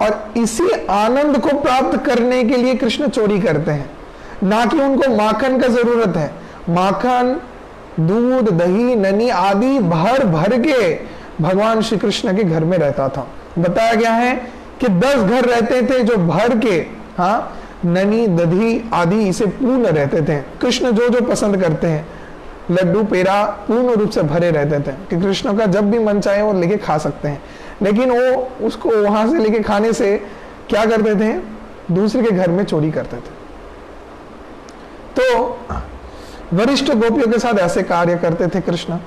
और इसी आनंद को प्राप्त करने के लिए कृष्ण चोरी करते हैं, ना कि उनको माखन का जरूरत है। माखन, दूध, दही, ननी आदि भर भर के भगवान श्री कृष्ण के घर में रहता था। बताया गया है कि 10 घर रहते थे जो भर के, हाँ, ननी, दही आदि इसे पूर्ण रहते थे। कृष्ण जो जो पसंद करते हैं, लड्डू पेड़ा पूर्ण रूप से भरे रहते थे कि कृष्ण का जब भी मन चाहे वो लेके खा सकते हैं। लेकिन वो उसको वहां से लेके खाने से क्या करते थे, दूसरे के घर में चोरी करते थे। तो वरिष्ठ गोपियों के साथ ऐसे कार्य करते थे कृष्ण।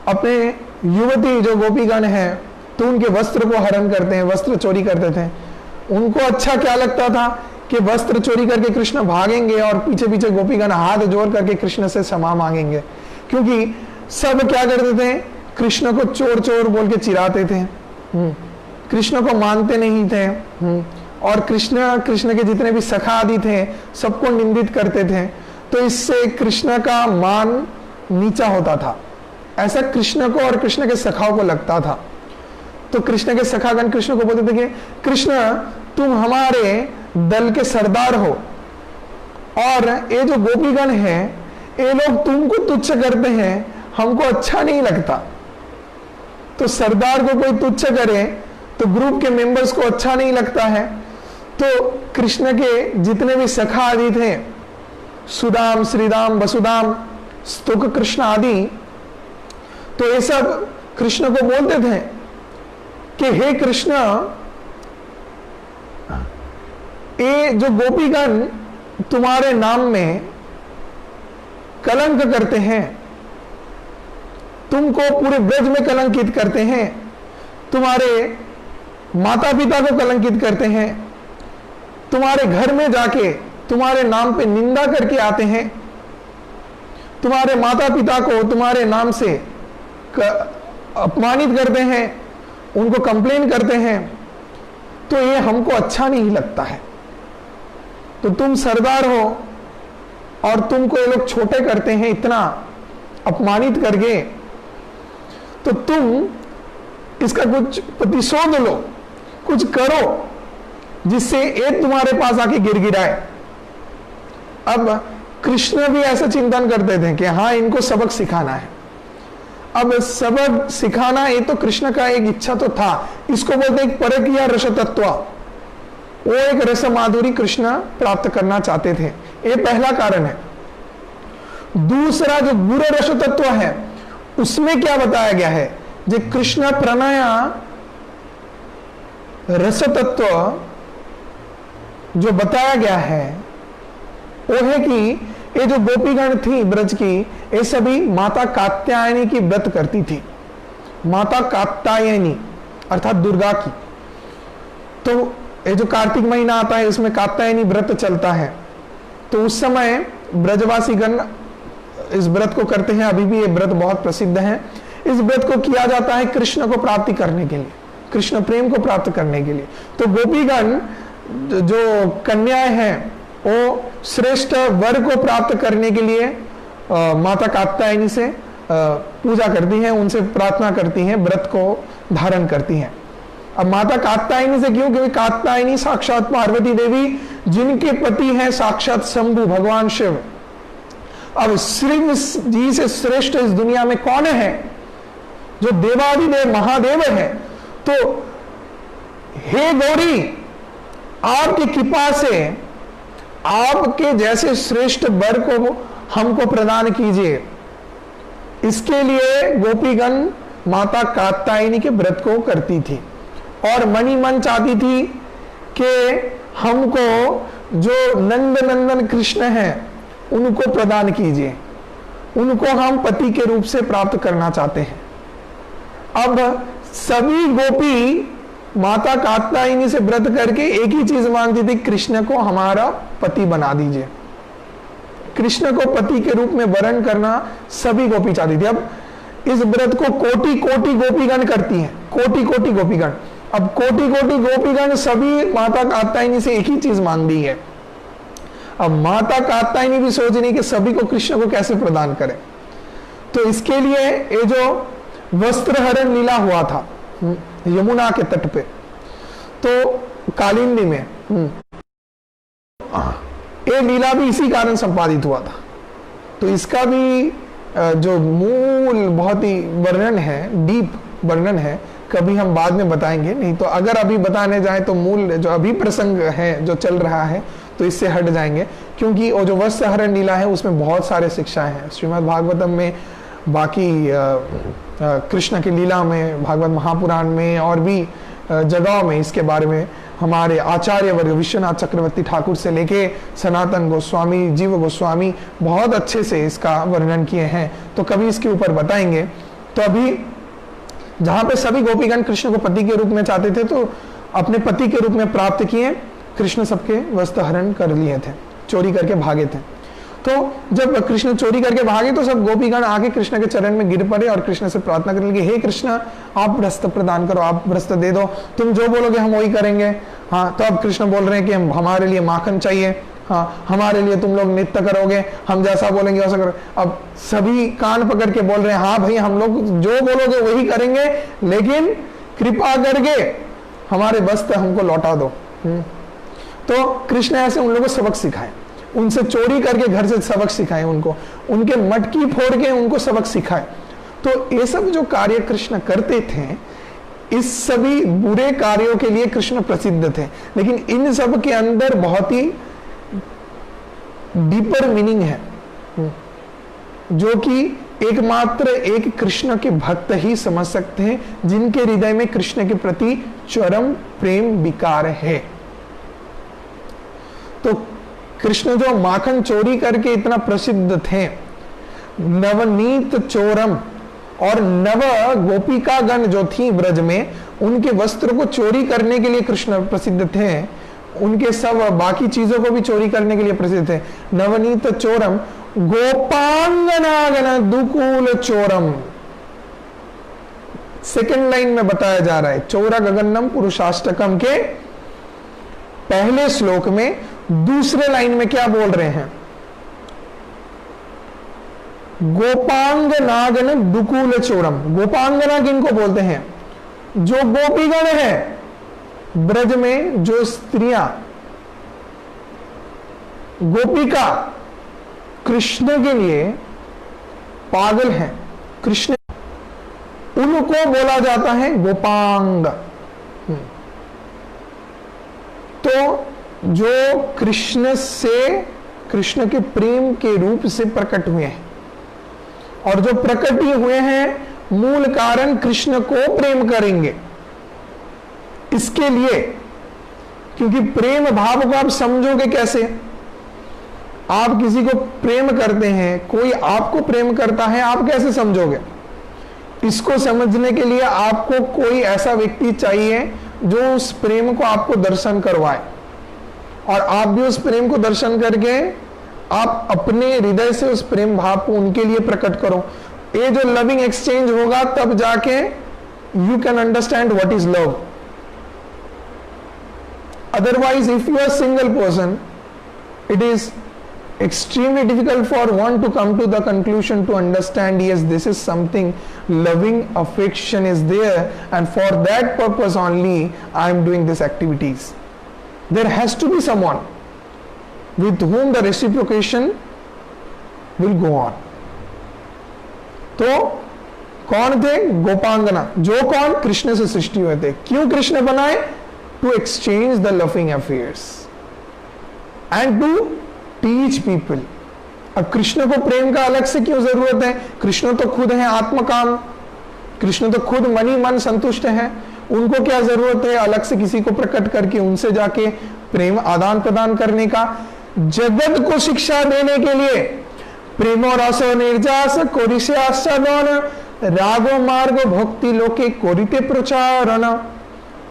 अपने युवती जो गोपीगण हैं तो उनके वस्त्र को हरण करते हैं, वस्त्र चोरी करते थे। उनको अच्छा क्या लगता था कि वस्त्र चोरी करके कृष्ण भागेंगे और पीछे पीछे गोपीगण हाथ जोड़ करके कृष्ण से क्षमा मांगेंगे, क्योंकि सब क्या करते थे, कृष्ण को चोर चोर बोल के चिढ़ाते थे, कृष्ण को मानते नहीं थे, और कृष्ण के जितने भी सखा आदि थे सबको निंदित करते थे। तो इससे कृष्ण का मान नीचा होता था, ऐसा कृष्ण को और कृष्ण के सखाओं को लगता था। तो कृष्ण के सखागण कृष्ण को बोलते थे कि कृष्ण तुम हमारे दल के सरदार हो, और ये जो गोपीगण हैं ये लोग तुमको तुच्छ करते हैं, हमको अच्छा नहीं लगता। तो सरदार को कोई तुच्छ करे तो ग्रुप के मेंबर्स को अच्छा नहीं लगता है। तो कृष्ण के जितने भी सखा आदि थे, सुदाम, श्रीदाम, वसुदाम, स्तुक कृष्ण आदि, तो ये सब कृष्ण को बोलते थे कि हे कृष्ण, ये जो गोपीगण तुम्हारे नाम में कलंक करते हैं, तुमको पूरे ब्रज में कलंकित करते हैं, तुम्हारे माता पिता को कलंकित करते हैं, तुम्हारे घर में जाके तुम्हारे नाम पे निंदा करके आते हैं, तुम्हारे माता पिता को तुम्हारे नाम से अपमानित करते हैं, उनको कंप्लेन करते हैं, तो ये हमको अच्छा नहीं लगता है। तो तुम सरदार हो और तुमको ये लोग छोटे करते हैं इतना अपमानित करके, तो तुम इसका कुछ प्रतिशोध लो, कुछ करो जिससे ये तुम्हारे पास आके गिड़गिड़ाए। अब कृष्ण भी ऐसा चिंतन करते थे कि हाँ, इनको सबक सिखाना है। अब सबक सिखाना ये तो कृष्ण का एक इच्छा तो था, इसको बोलते एक परकीय रस तत्व, वो एक रस माधुरी कृष्ण प्राप्त करना चाहते थे, ये पहला कारण है। दूसरा जो गुरु रस तत्व है उसमें क्या बताया गया है, जो कृष्ण प्रणय रस तत्व जो बताया गया है वो है कि ये जो गोपीगण थी ब्रज की, ये सभी माता कात्यायनी की व्रत करती थी। माता कात्यायनी अर्थात दुर्गा की। तो ये जो कार्तिक महीना आता है इसमें कात्यायनी व्रत चलता है, तो उस समय ब्रजवासी गण इस व्रत को करते हैं। अभी भी ये व्रत बहुत प्रसिद्ध है। इस व्रत को किया जाता है कृष्ण को प्राप्ति करने के लिए, कृष्ण प्रेम को प्राप्त करने के लिए। तो गोपीगण जो कन्याएं हैं वो श्रेष्ठ वर को प्राप्त करने के लिए माता कात्यायनी से पूजा करती हैं, उनसे प्रार्थना करती हैं, व्रत को धारण करती हैं। अब माता कात्यायनी से क्यों? क्योंकि कात्यायनी साक्षात पार्वती देवी, जिनके पति हैं साक्षात शंभु भगवान शिव। अब शिव जी से श्रेष्ठ इस दुनिया में कौन है? जो देवादिदेव महादेव है। तो हे गौरी, आपकी कृपा से आपके जैसे श्रेष्ठ वर को हमको प्रदान कीजिए। इसके लिए गोपीगण माता कात्यायनी के व्रत को करती थी और मनी मन चाहती थी कि हमको जो नंद नंदन कृष्ण हैं उनको प्रदान कीजिए, उनको हम पति के रूप से प्राप्त करना चाहते हैं। अब सभी गोपी माता कात्यायनी से व्रत करके एक ही चीज मांगती थी, कृष्ण को हमारा पति बना दीजिए। कृष्ण को पति के रूप में वर्ण करना सभी गोपी चाहती थी। अब इस व्रत को कोटि कोटि गोपीगण करती हैं, कोटि कोटि गोपीगण। अब कोटि कोटि गोपीगण सभी माता कात्यायनी से एक ही चीज मांग दी है। अब माता कात्यायनी भी सोच रही कि सभी को कृष्ण को कैसे प्रदान करें, तो इसके लिए ये जो वस्त्रहरण लीला हुआ था यमुना के तट पे, तो कालिंदी में ये लीला भी इसी कारण संपादित हुआ था। तो इसका भी जो मूल बहुत ही वर्णन है, डीप वर्णन है, कभी हम बाद में बताएंगे। नहीं तो अगर अभी बताने जाए तो मूल जो अभी प्रसंग है जो चल रहा है तो इससे हट जाएंगे, क्योंकि वो जो वस्त्रहरण लीला है उसमें बहुत सारे शिक्षाएं हैं। श्रीमद् भागवतम में, बाकी कृष्ण की लीला में, भागवत महापुराण में और भी जगहों में इसके बारे में हमारे आचार्य वर्ग विश्वनाथ चक्रवर्ती ठाकुर से लेके सनातन गोस्वामी, जीव गोस्वामी बहुत अच्छे से इसका वर्णन किए हैं। तो कभी इसके ऊपर बताएंगे। तो अभी जहां पे सभी गोपीगण कृष्ण को पति के रूप में चाहते थे, तो अपने पति के रूप में प्राप्त किए, कृष्ण सबके वस्त्र हरण कर लिए थे, चोरी करके भागे थे। तो जब कृष्ण चोरी करके भागे तो सब गोपीगण आके कृष्ण के चरण में गिर पड़े और कृष्ण से प्रार्थना करने लगे, हे कृष्ण आप वस्त्र प्रदान करो, आप वस्त्र दे दो, तुम जो बोलोगे हम वही करेंगे। हाँ, तो अब कृष्ण बोल रहे हैं कि हमारे लिए माखन चाहिए, हाँ हमारे लिए तुम लोग नृत्य करोगे, हम जैसा बोलेंगे वैसा करो। अब सभी कान पकड़ के बोल रहे हैं, हाँ भाई हम लोग जो बोलोगे वही करेंगे, लेकिन कृपा करके हमारे वस्त्र हमको लौटा दो। तो कृष्ण ऐसे उन लोगों को सबक सिखाए, उनसे चोरी करके घर से सबक सिखाए, उनको उनके मटकी फोड़ के उनको सबक सिखाए। तो ये सब जो कार्य कृष्ण करते थे, इस सभी बुरे कार्यों के लिए कृष्ण प्रसिद्ध थे, लेकिन इन सब के अंदर बहुत ही डीपर मीनिंग है, जो कि एकमात्र एक कृष्ण के भक्त ही समझ सकते हैं, जिनके हृदय में कृष्ण के प्रति चरम प्रेम विकार है। तो कृष्ण जो माखन चोरी करके इतना प्रसिद्ध थे, नवनीत चोरम और नव गोपिका गण जो थी ब्रज में, उनके वस्त्र को चोरी करने के लिए कृष्ण प्रसिद्ध थे, उनके सब बाकी चीजों को भी चोरी करने के लिए प्रसिद्ध थे। नवनीत चोरम गोपांगनागन दुकूल चोरम, सेकंड लाइन में बताया जा रहा है। चौरा गगनम पुरुषाष्टकम के पहले श्लोक में दूसरे लाइन में क्या बोल रहे हैं? गोपांग नागन दुकूल चोरम। गोपांगना किनको बोलते हैं? जो गोपीगण है ब्रज में, जो स्त्रियां गोपिका कृष्ण के लिए पागल हैं, कृष्ण उनको बोला जाता है गोपांग। तो जो कृष्ण से, कृष्ण के प्रेम के रूप से प्रकट हुए हैं, और जो प्रकट ही हुए हैं मूल कारण कृष्ण को प्रेम करेंगे, इसके लिए, क्योंकि प्रेम भाव को आप समझोगे कैसे? आप किसी को प्रेम करते हैं, कोई आपको प्रेम करता है, आप कैसे समझोगे? इसको समझने के लिए आपको कोई ऐसा व्यक्ति चाहिए जो उस प्रेम को आपको दर्शन करवाए, और आप भी उस प्रेम को दर्शन करके आप अपने हृदय से उस प्रेम भाव को उनके लिए प्रकट करो। ये जो लविंग एक्सचेंज होगा, तब जाके you can understand what is love. Otherwise, if you are a single person, it is extremely difficult for one to come to the conclusion to understand, yes, this is something, loving affection is there, and for that purpose only I am doing these activities. There has to be someone with whom the reciprocation will go on. तो कौन थे? गोपांगना। जो कौन? कृष्ण से सृष्टि हुए थे। क्यों कृष्ण बनाए? To exchange the loving affairs and to teach people. अब कृष्ण को प्रेम का अलग से क्यों जरूरत है? कृष्ण तो खुद है आत्मकाम, कृष्ण तो खुद मनी मन संतुष्ट है, उनको क्या जरूरत है अलग से किसी को प्रकट करके उनसे जाके प्रेम आदान प्रदान करने का? जगत को शिक्षा देने के लिए प्रेमो रसो निर्जास कोरिष्याश्चन रागो मार्ग भक्ति लोके कोरिते प्रचारण।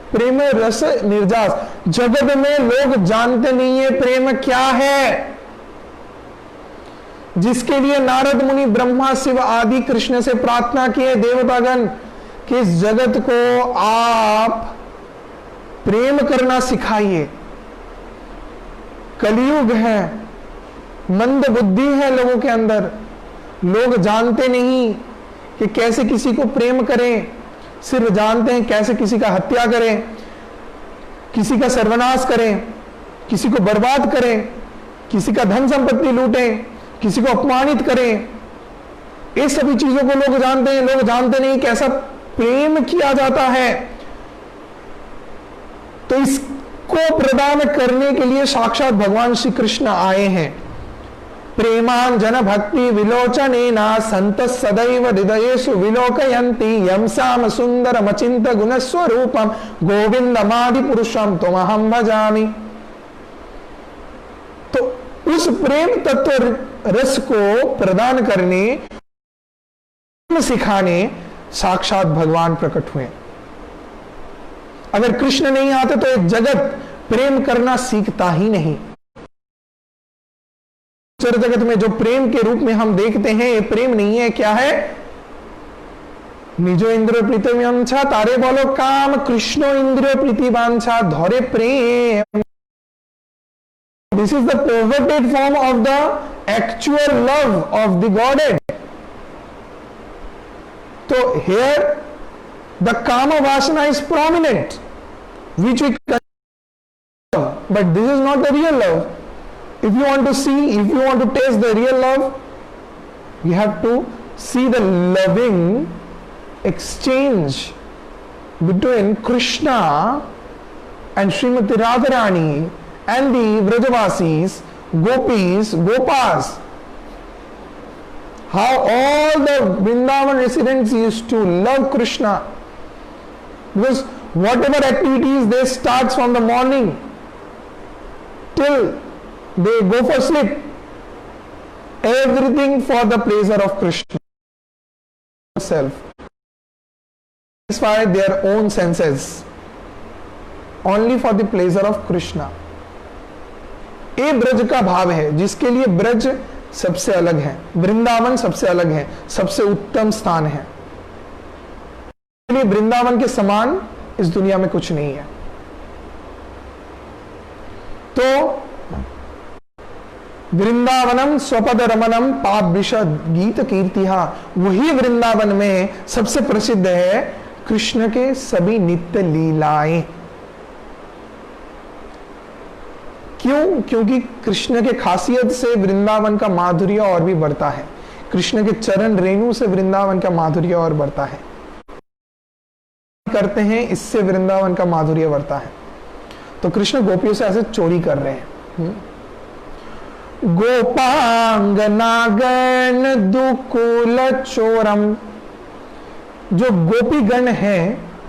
प्रेम रस निर्जास, जगत में लोग जानते नहीं है प्रेम क्या है। जिसके लिए नारद मुनि, ब्रह्मा, शिव आदि कृष्ण से प्रार्थना किए, देवतागण कि इस जगत को आप प्रेम करना सिखाइए। कलयुग है, मंद बुद्धि है लोगों के अंदर, लोग जानते नहीं कि कैसे किसी को प्रेम करें, सिर्फ जानते हैं कैसे किसी का हत्या करें, किसी का सर्वनाश करें, किसी को बर्बाद करें, किसी का धन संपत्ति लूटें, किसी को अपमानित करें। ये सभी चीजों को लोग जानते हैं, लोग जानते नहीं कैसा प्रेम किया जाता है। तो इसको प्रदान करने के लिए साक्षात भगवान श्री कृष्ण आए हैं। प्रेमांजन भक्ति विलोचनेना संत सदैव हृदयेषु विलोकयन्ति यं श्याम सुंदरम अचिंत्य गुणस्वरूपम गोविंदमादि पुरुषम त्वमहं भजामि। तो उस प्रेम तत्व रस को प्रदान करने, सिखाने साक्षात भगवान प्रकट हुए। अगर कृष्ण नहीं आते तो ये जगत प्रेम करना सीखता ही नहीं। जगत में जो प्रेम के रूप में हम देखते हैं, ये प्रेम नहीं है। क्या है? निजो इंद्रिय प्रीति वांछा, तारे बोलो काम, कृष्णो इंद्रिय प्रीति वांछा धरे प्रेम। This is the perverted form of the actual love of the Godhead. तो here the kama vasana is prominent, which we consider, but this is not the real love. If you want to see, if you want to taste the real love, you have to see the loving exchange between Krishna and Srimati Radharani and the Vrajavasis, Gopis, Gopas. How all the Vrindavan residents used to love Krishna, because whatever activities they start from the morning till they go for sleep, everything for the pleasure of Krishna himself. Satisfy their own senses only for the pleasure of Krishna. ये ब्रज का भाव है, जिसके लिए ब्रज सबसे अलग है, वृंदावन सबसे अलग है, सबसे उत्तम स्थान है। इसलिए वृंदावन के समान इस दुनिया में कुछ नहीं है। तो वृंदावनम स्वपद रमनम पाप विशद गीत कीर्तिहा, वही वृंदावन में सबसे प्रसिद्ध है कृष्ण के सभी नित्य लीलाएं। क्यों? क्योंकि कृष्ण के खासियत से वृंदावन का माधुर्य और भी बढ़ता है। कृष्ण के चरण रेणु से वृंदावन का माधुर्य और बढ़ता है। करते हैं, इससे वृंदावन का माधुर्य बढ़ता है। तो कृष्ण गोपियों से ऐसे चोरी कर रहे हैं। गोपांग नागन दुकुल चोरम, जो गोपीगण हैं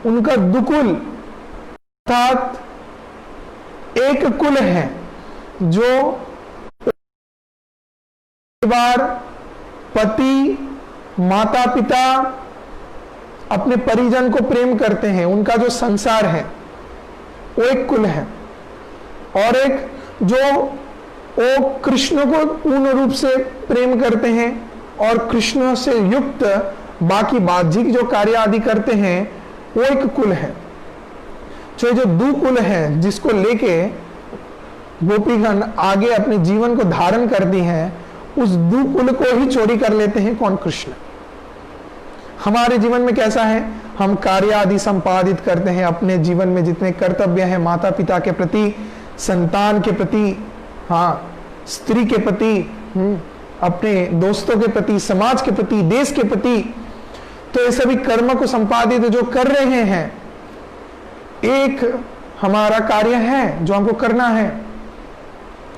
उनका दुकुल अर्थात एक कुल है, जो बार पति, माता पिता, अपने परिजन को प्रेम करते हैं, उनका जो संसार है वो एक कुल है। और एक जो वो कृष्ण को पूर्ण रूप से प्रेम करते हैं और कृष्ण से युक्त बाकी बाह्यिक जो कार्य आदि करते हैं, वो एक कुल है। जो दो कुल है, जिसको लेके गोपीगण आगे अपने जीवन को धारण करती हैं, उस दो कुल को ही चोरी कर लेते हैं। कौन? कृष्ण। हमारे जीवन में कैसा है? हम कार्य आदि संपादित करते हैं, अपने जीवन में जितने कर्तव्य हैं माता पिता के प्रति, संतान के प्रति, हाँ, स्त्री के प्रति, अपने दोस्तों के प्रति, समाज के प्रति, देश के प्रति। तो ये सभी कर्म को संपादित जो कर रहे हैं, एक हमारा कार्य है जो हमको करना है।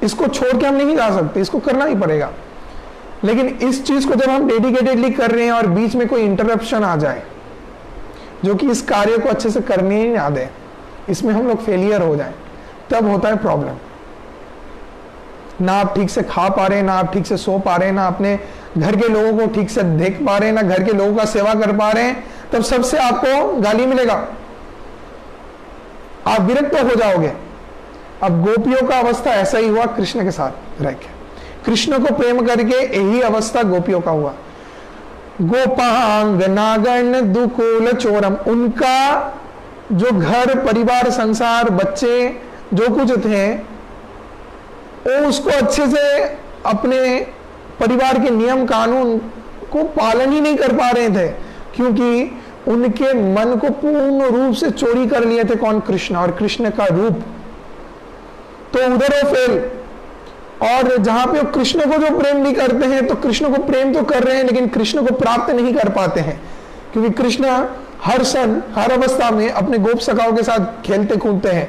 इसको छोड़ के हम नहीं जा सकते, इसको करना ही पड़ेगा। लेकिन इस चीज को जब हम डेडिकेटेडली कर रहे हैं और बीच में कोई इंटरप्शन आ जाए जो कि इस कार्य को अच्छे से करने ही ना दे, इसमें हम लोग फेलियर हो जाए, तब होता है प्रॉब्लम। ना आप ठीक से खा पा रहे, ना आप ठीक से सो पा रहे, ना अपने घर के लोगों को ठीक से देख पा रहे, ना घर के लोगों का सेवा कर पा रहे हैं, तब सबसे आपको गाली मिलेगा, आप विरक्त हो जाओगे। अब गोपियों का अवस्था ऐसा ही हुआ कृष्ण के साथ रह के। कृष्ण को प्रेम करके यही अवस्था गोपियों का हुआ। गोपांग नागन दुकुल चोरम, उनका जो घर परिवार संसार बच्चे जो कुछ थे वो उसको अच्छे से अपने परिवार के नियम कानून को पालन ही नहीं कर पा रहे थे, क्योंकि उनके मन को पूर्ण रूप से चोरी कर लिए थे कौन? कृष्ण, और कृष्ण का रूप। तो उधर वो फेल, और जहां पे वो कृष्ण को जो प्रेम नहीं करते हैं, तो कृष्ण को प्रेम तो कर रहे हैं लेकिन कृष्ण को प्राप्त नहीं कर पाते हैं, क्योंकि कृष्ण हर क्षण हर अवस्था में अपने गोप सखाओं के साथ खेलते कूदते हैं।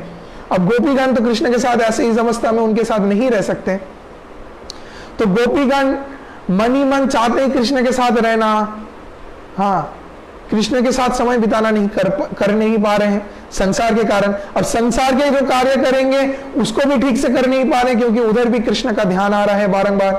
अब गोपीगण तो कृष्ण के साथ ऐसे इस अवस्था में उनके साथ नहीं रह सकते, तो गोपीगण मन ही मन चाहते हैं कृष्ण के साथ रहना, हाँ, कृष्ण के साथ समय बिताना नहीं कर नहीं पा रहे हैं संसार के कारण। अब संसार के जो कार्य करेंगे उसको भी ठीक से कर नहीं पा रहे, क्योंकि उधर भी कृष्ण का ध्यान आ रहा है बारंबार,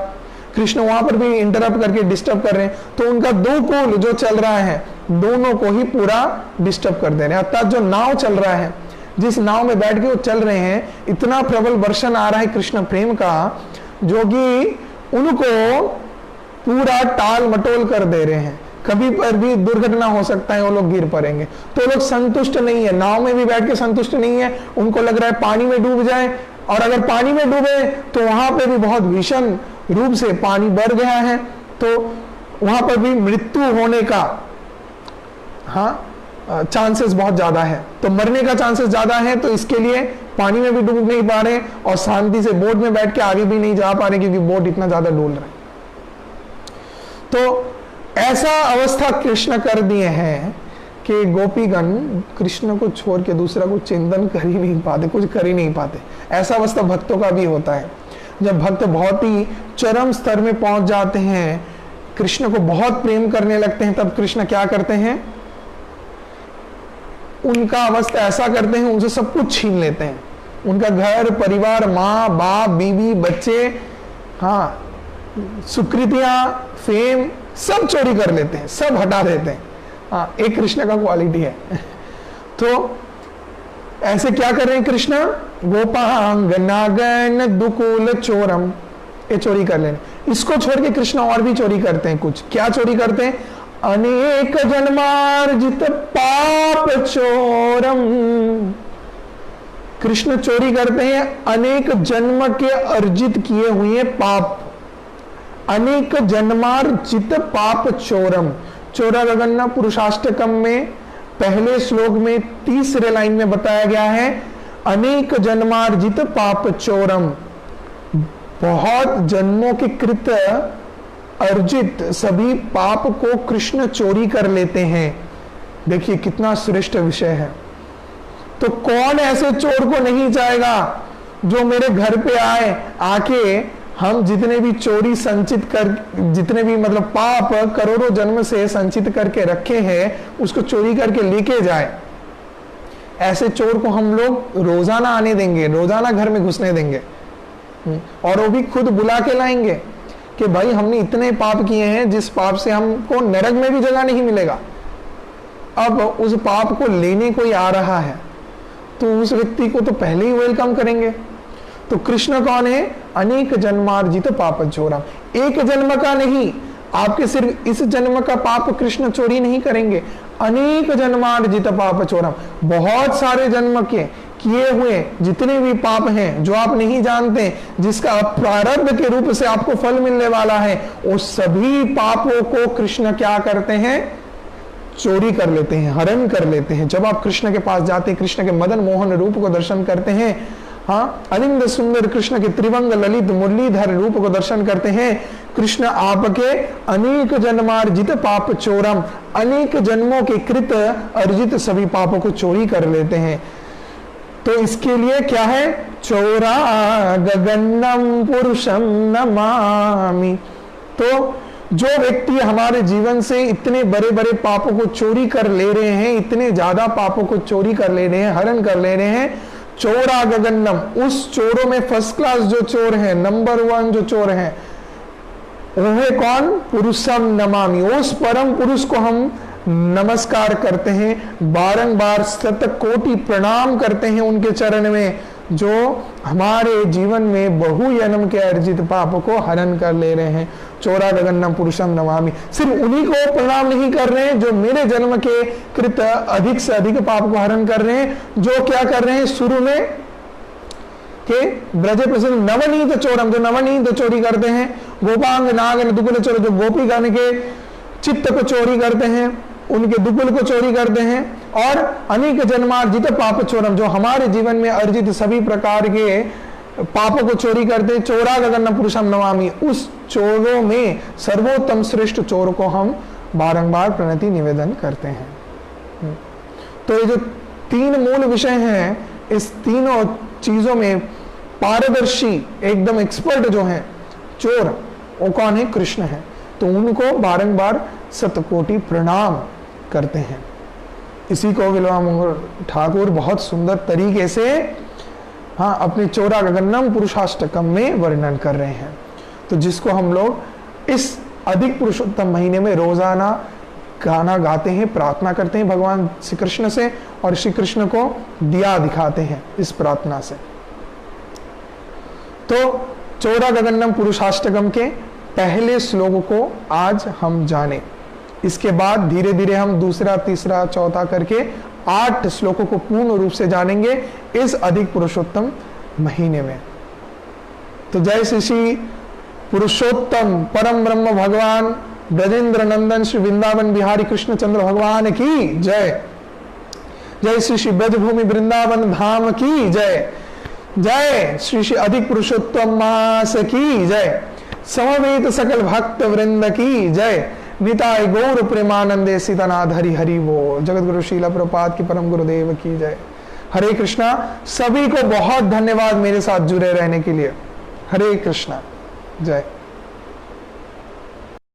कृष्ण वहां पर भी इंटरप्ट करके डिस्टर्ब कर रहे हैं, तो उनका दो कुल जो चल रहा है दोनों को ही पूरा डिस्टर्ब कर दे रहे हैं। अर्थात जो नाव चल रहा है, जिस नाव में बैठ के वो चल रहे हैं, इतना प्रबल वर्षण आ रहा है कृष्ण प्रेम का, जो कि उनको पूरा टाल मटोल कर दे रहे हैं। कभी पर भी दुर्घटना हो सकता है, वो लोग गिर पड़ेंगे, तो लोग संतुष्ट नहीं है, नाव में भी बैठ के संतुष्ट नहीं है, उनको लग रहा है पानी में डूब जाए, और अगर पानी में डूबे तो वहां पे भी बहुत भीषण रूप से पानी बढ़ गया है, तो वहां पर भी मृत्यु होने का चांसेस बहुत ज्यादा है, तो मरने का चांसेस ज्यादा है, तो इसके लिए पानी में भी डूब नहीं पा रहे और शांति से बोट में बैठ के आगे भी नहीं जा पा रहे, क्योंकि बोट इतना ज्यादा डोल रहा है। तो ऐसा अवस्था कृष्ण कर दिए हैं कि गोपीगण कृष्ण को छोड़ के दूसरा को चिंतन कर ही नहीं पाते, कुछ कर ही नहीं पाते। ऐसा अवस्था भक्तों का भी होता है। जब भक्त बहुत ही चरम स्तर में पहुंच जाते हैं, कृष्ण को बहुत प्रेम करने लगते हैं, तब कृष्ण क्या करते हैं? उनका अवस्था ऐसा करते हैं, उनसे सब कुछ छीन लेते हैं, उनका घर परिवार, माँ बाप बीवी बच्चे, हाँ, सुकृतियां फेम सब चोरी कर लेते हैं, सब हटा देते हैं। हाँ, एक कृष्ण का क्वालिटी है। तो ऐसे क्या कर रहे हैं कृष्ण? गोपांग नागन दुकुल चोरम, ये चोरी कर लेने। इसको छोड़ के कृष्ण और भी चोरी करते हैं कुछ। क्या चोरी करते हैं? अनेक जन्मार्जित पाप चोरम। कृष्ण चोरी करते हैं अनेक जन्म के अर्जित किए हुए पाप। अनेक जन्मार्जित पाप चोरम। चोरा गगन्ना पुरुषाष्टकम में पहले श्लोक में तीसरे लाइन में बताया गया है, अनेक जन्मार्जित पाप चोरम। बहुत जन्मों के कृत अर्जित सभी पाप को कृष्ण चोरी कर लेते हैं। देखिए कितना श्रेष्ठ विषय है। तो कौन ऐसे चोर को नहीं चाहेगा जो मेरे घर पे आए, आके हम जितने भी चोरी संचित कर, जितने भी मतलब पाप करोड़ों जन्म से संचित करके रखे हैं उसको चोरी करके लेके जाए। ऐसे चोर को हम लोग रोजाना आने देंगे, रोजाना घर में घुसने देंगे, और वो भी खुद बुला के लाएंगे कि भाई हमने इतने पाप किए हैं जिस पाप से हमको नरक में भी जगह नहीं मिलेगा। अब उस पाप को लेने कोई आ रहा है तो उस व्यक्ति को तो पहले ही वेलकम करेंगे। तो कृष्ण कौन है? अनेक जन्मार्जित पाप चोरम। एक जन्म का नहीं, आपके सिर्फ इस जन्म का पाप कृष्ण चोरी नहीं करेंगे, अनेक जन्मार्जित पाप चोरम। बहुत सारे जन्म के किए हुए जितने भी पाप हैं जो आप नहीं जानते, जिसका प्रारब्ध के रूप से आपको फल मिलने वाला है, वो सभी पापों को कृष्ण क्या करते हैं? चोरी कर लेते हैं, हरण कर लेते हैं। जब आप कृष्ण के पास जाते हैं, कृष्ण के मदन मोहन रूप को दर्शन करते हैं, हाँ, अनिंद सुंदर कृष्ण के त्रिवंग ललित मुरलीधर रूप को दर्शन करते हैं, कृष्ण आपके अनेक जन्मार्जित पाप चोरम, अनेक जन्मों के कृत अर्जित सभी पापों को चोरी कर लेते हैं। तो इसके लिए क्या है? चोरा गगनम पुरुषम नमामि। तो जो व्यक्ति हमारे जीवन से इतने बड़े बड़े पापों को चोरी कर ले रहे हैं, इतने ज्यादा पापों को चोरी कर ले रहे हैं, हरण कर ले रहे हैं, चोरा गगनम, उस चोरों में फर्स्ट क्लास जो चोर है, नंबर 1 जो चोर है, वो है कौन? पुरुषम नमामि। उस परम पुरुष को हम नमस्कार करते हैं, बारंबार 7 कोटि प्रणाम करते हैं उनके चरण में, जो हमारे जीवन में बहु जन्म के अर्जित पाप को हरण कर ले रहे हैं। चोरा गगन्नम पुरुषम नमामि, सिर्फ उन्हीं को प्रणाम नहीं कर रहे हैं जो मेरे जन्म के कृत अधिक से अधिक पाप को हरण कर रहे हैं, जो क्या कर रहे हैं शुरू में के ब्रज प्रसिद्ध नवनीत चोरम, जो नवनीत चोरी करते हैं, गोपांग नाग दुकुल चोर, जो गोपी गण के चित्त को चोरी करते हैं, उनके दुकुल को चोरी करते हैं, और अनेक जन्मार्जित पाप चोरम, जो हमारे जीवन में अर्जित सभी प्रकार के पापों को चोरी करते हैं। चोरा गगन पुरुषम नमामि, उस चोरों में सर्वोत्तम श्रेष्ठ चोर को हम बारंबार प्रणति निवेदन करते हैं। तो ये जो तीन मूल विषय हैं, इस तीनों चीजों में पारदर्शी एकदम एक्सपर्ट जो हैं चोर, वो कौन है? कृष्ण है। तो उनको बारंबार शतकोटि प्रणाम करते हैं। इसी को विल्वामंगल ठाकुर बहुत सुंदर तरीके से अपने चोरा गगन्नम पुरुषाष्टकम में वर्णन कर रहे हैं। तो जिसको हम लोग इस अधिक पुरुषोत्तम महीने में रोजाना गाना गाते हैं, प्रार्थना करते हैं भगवान श्री कृष्ण से, और श्री कृष्ण को दिया दिखाते हैं इस प्रार्थना से। तो चोरा गगन्नम पुरुषाष्टकम के पहले श्लोक को आज हम जाने, इसके बाद धीरे धीरे हम दूसरा तीसरा चौथा करके 8 श्लोकों को पूर्ण रूप से जानेंगे इस अधिक पुरुषोत्तम महीने में। तो जय श्री पुरुषोत्तम परम ब्रह्म भगवान ब्रजेंद्र नंदन श्री वृंदावन बिहारी कृष्ण चंद्र भगवान की जय। जय श्री ब्रजभूमि वृंदावन धाम की जय। जय श्री अधिक पुरुषोत्तम मास की जय। समवेत सकल भक्त वृंद की जय। निताय गौर प्रेमानंदे सीतानाथ हरि हरि बोल। जगत गुरु शीला प्रपात की परम गुरुदेव की जय। हरे कृष्णा। सभी को बहुत धन्यवाद मेरे साथ जुड़े रहने के लिए। हरे कृष्णा। जय।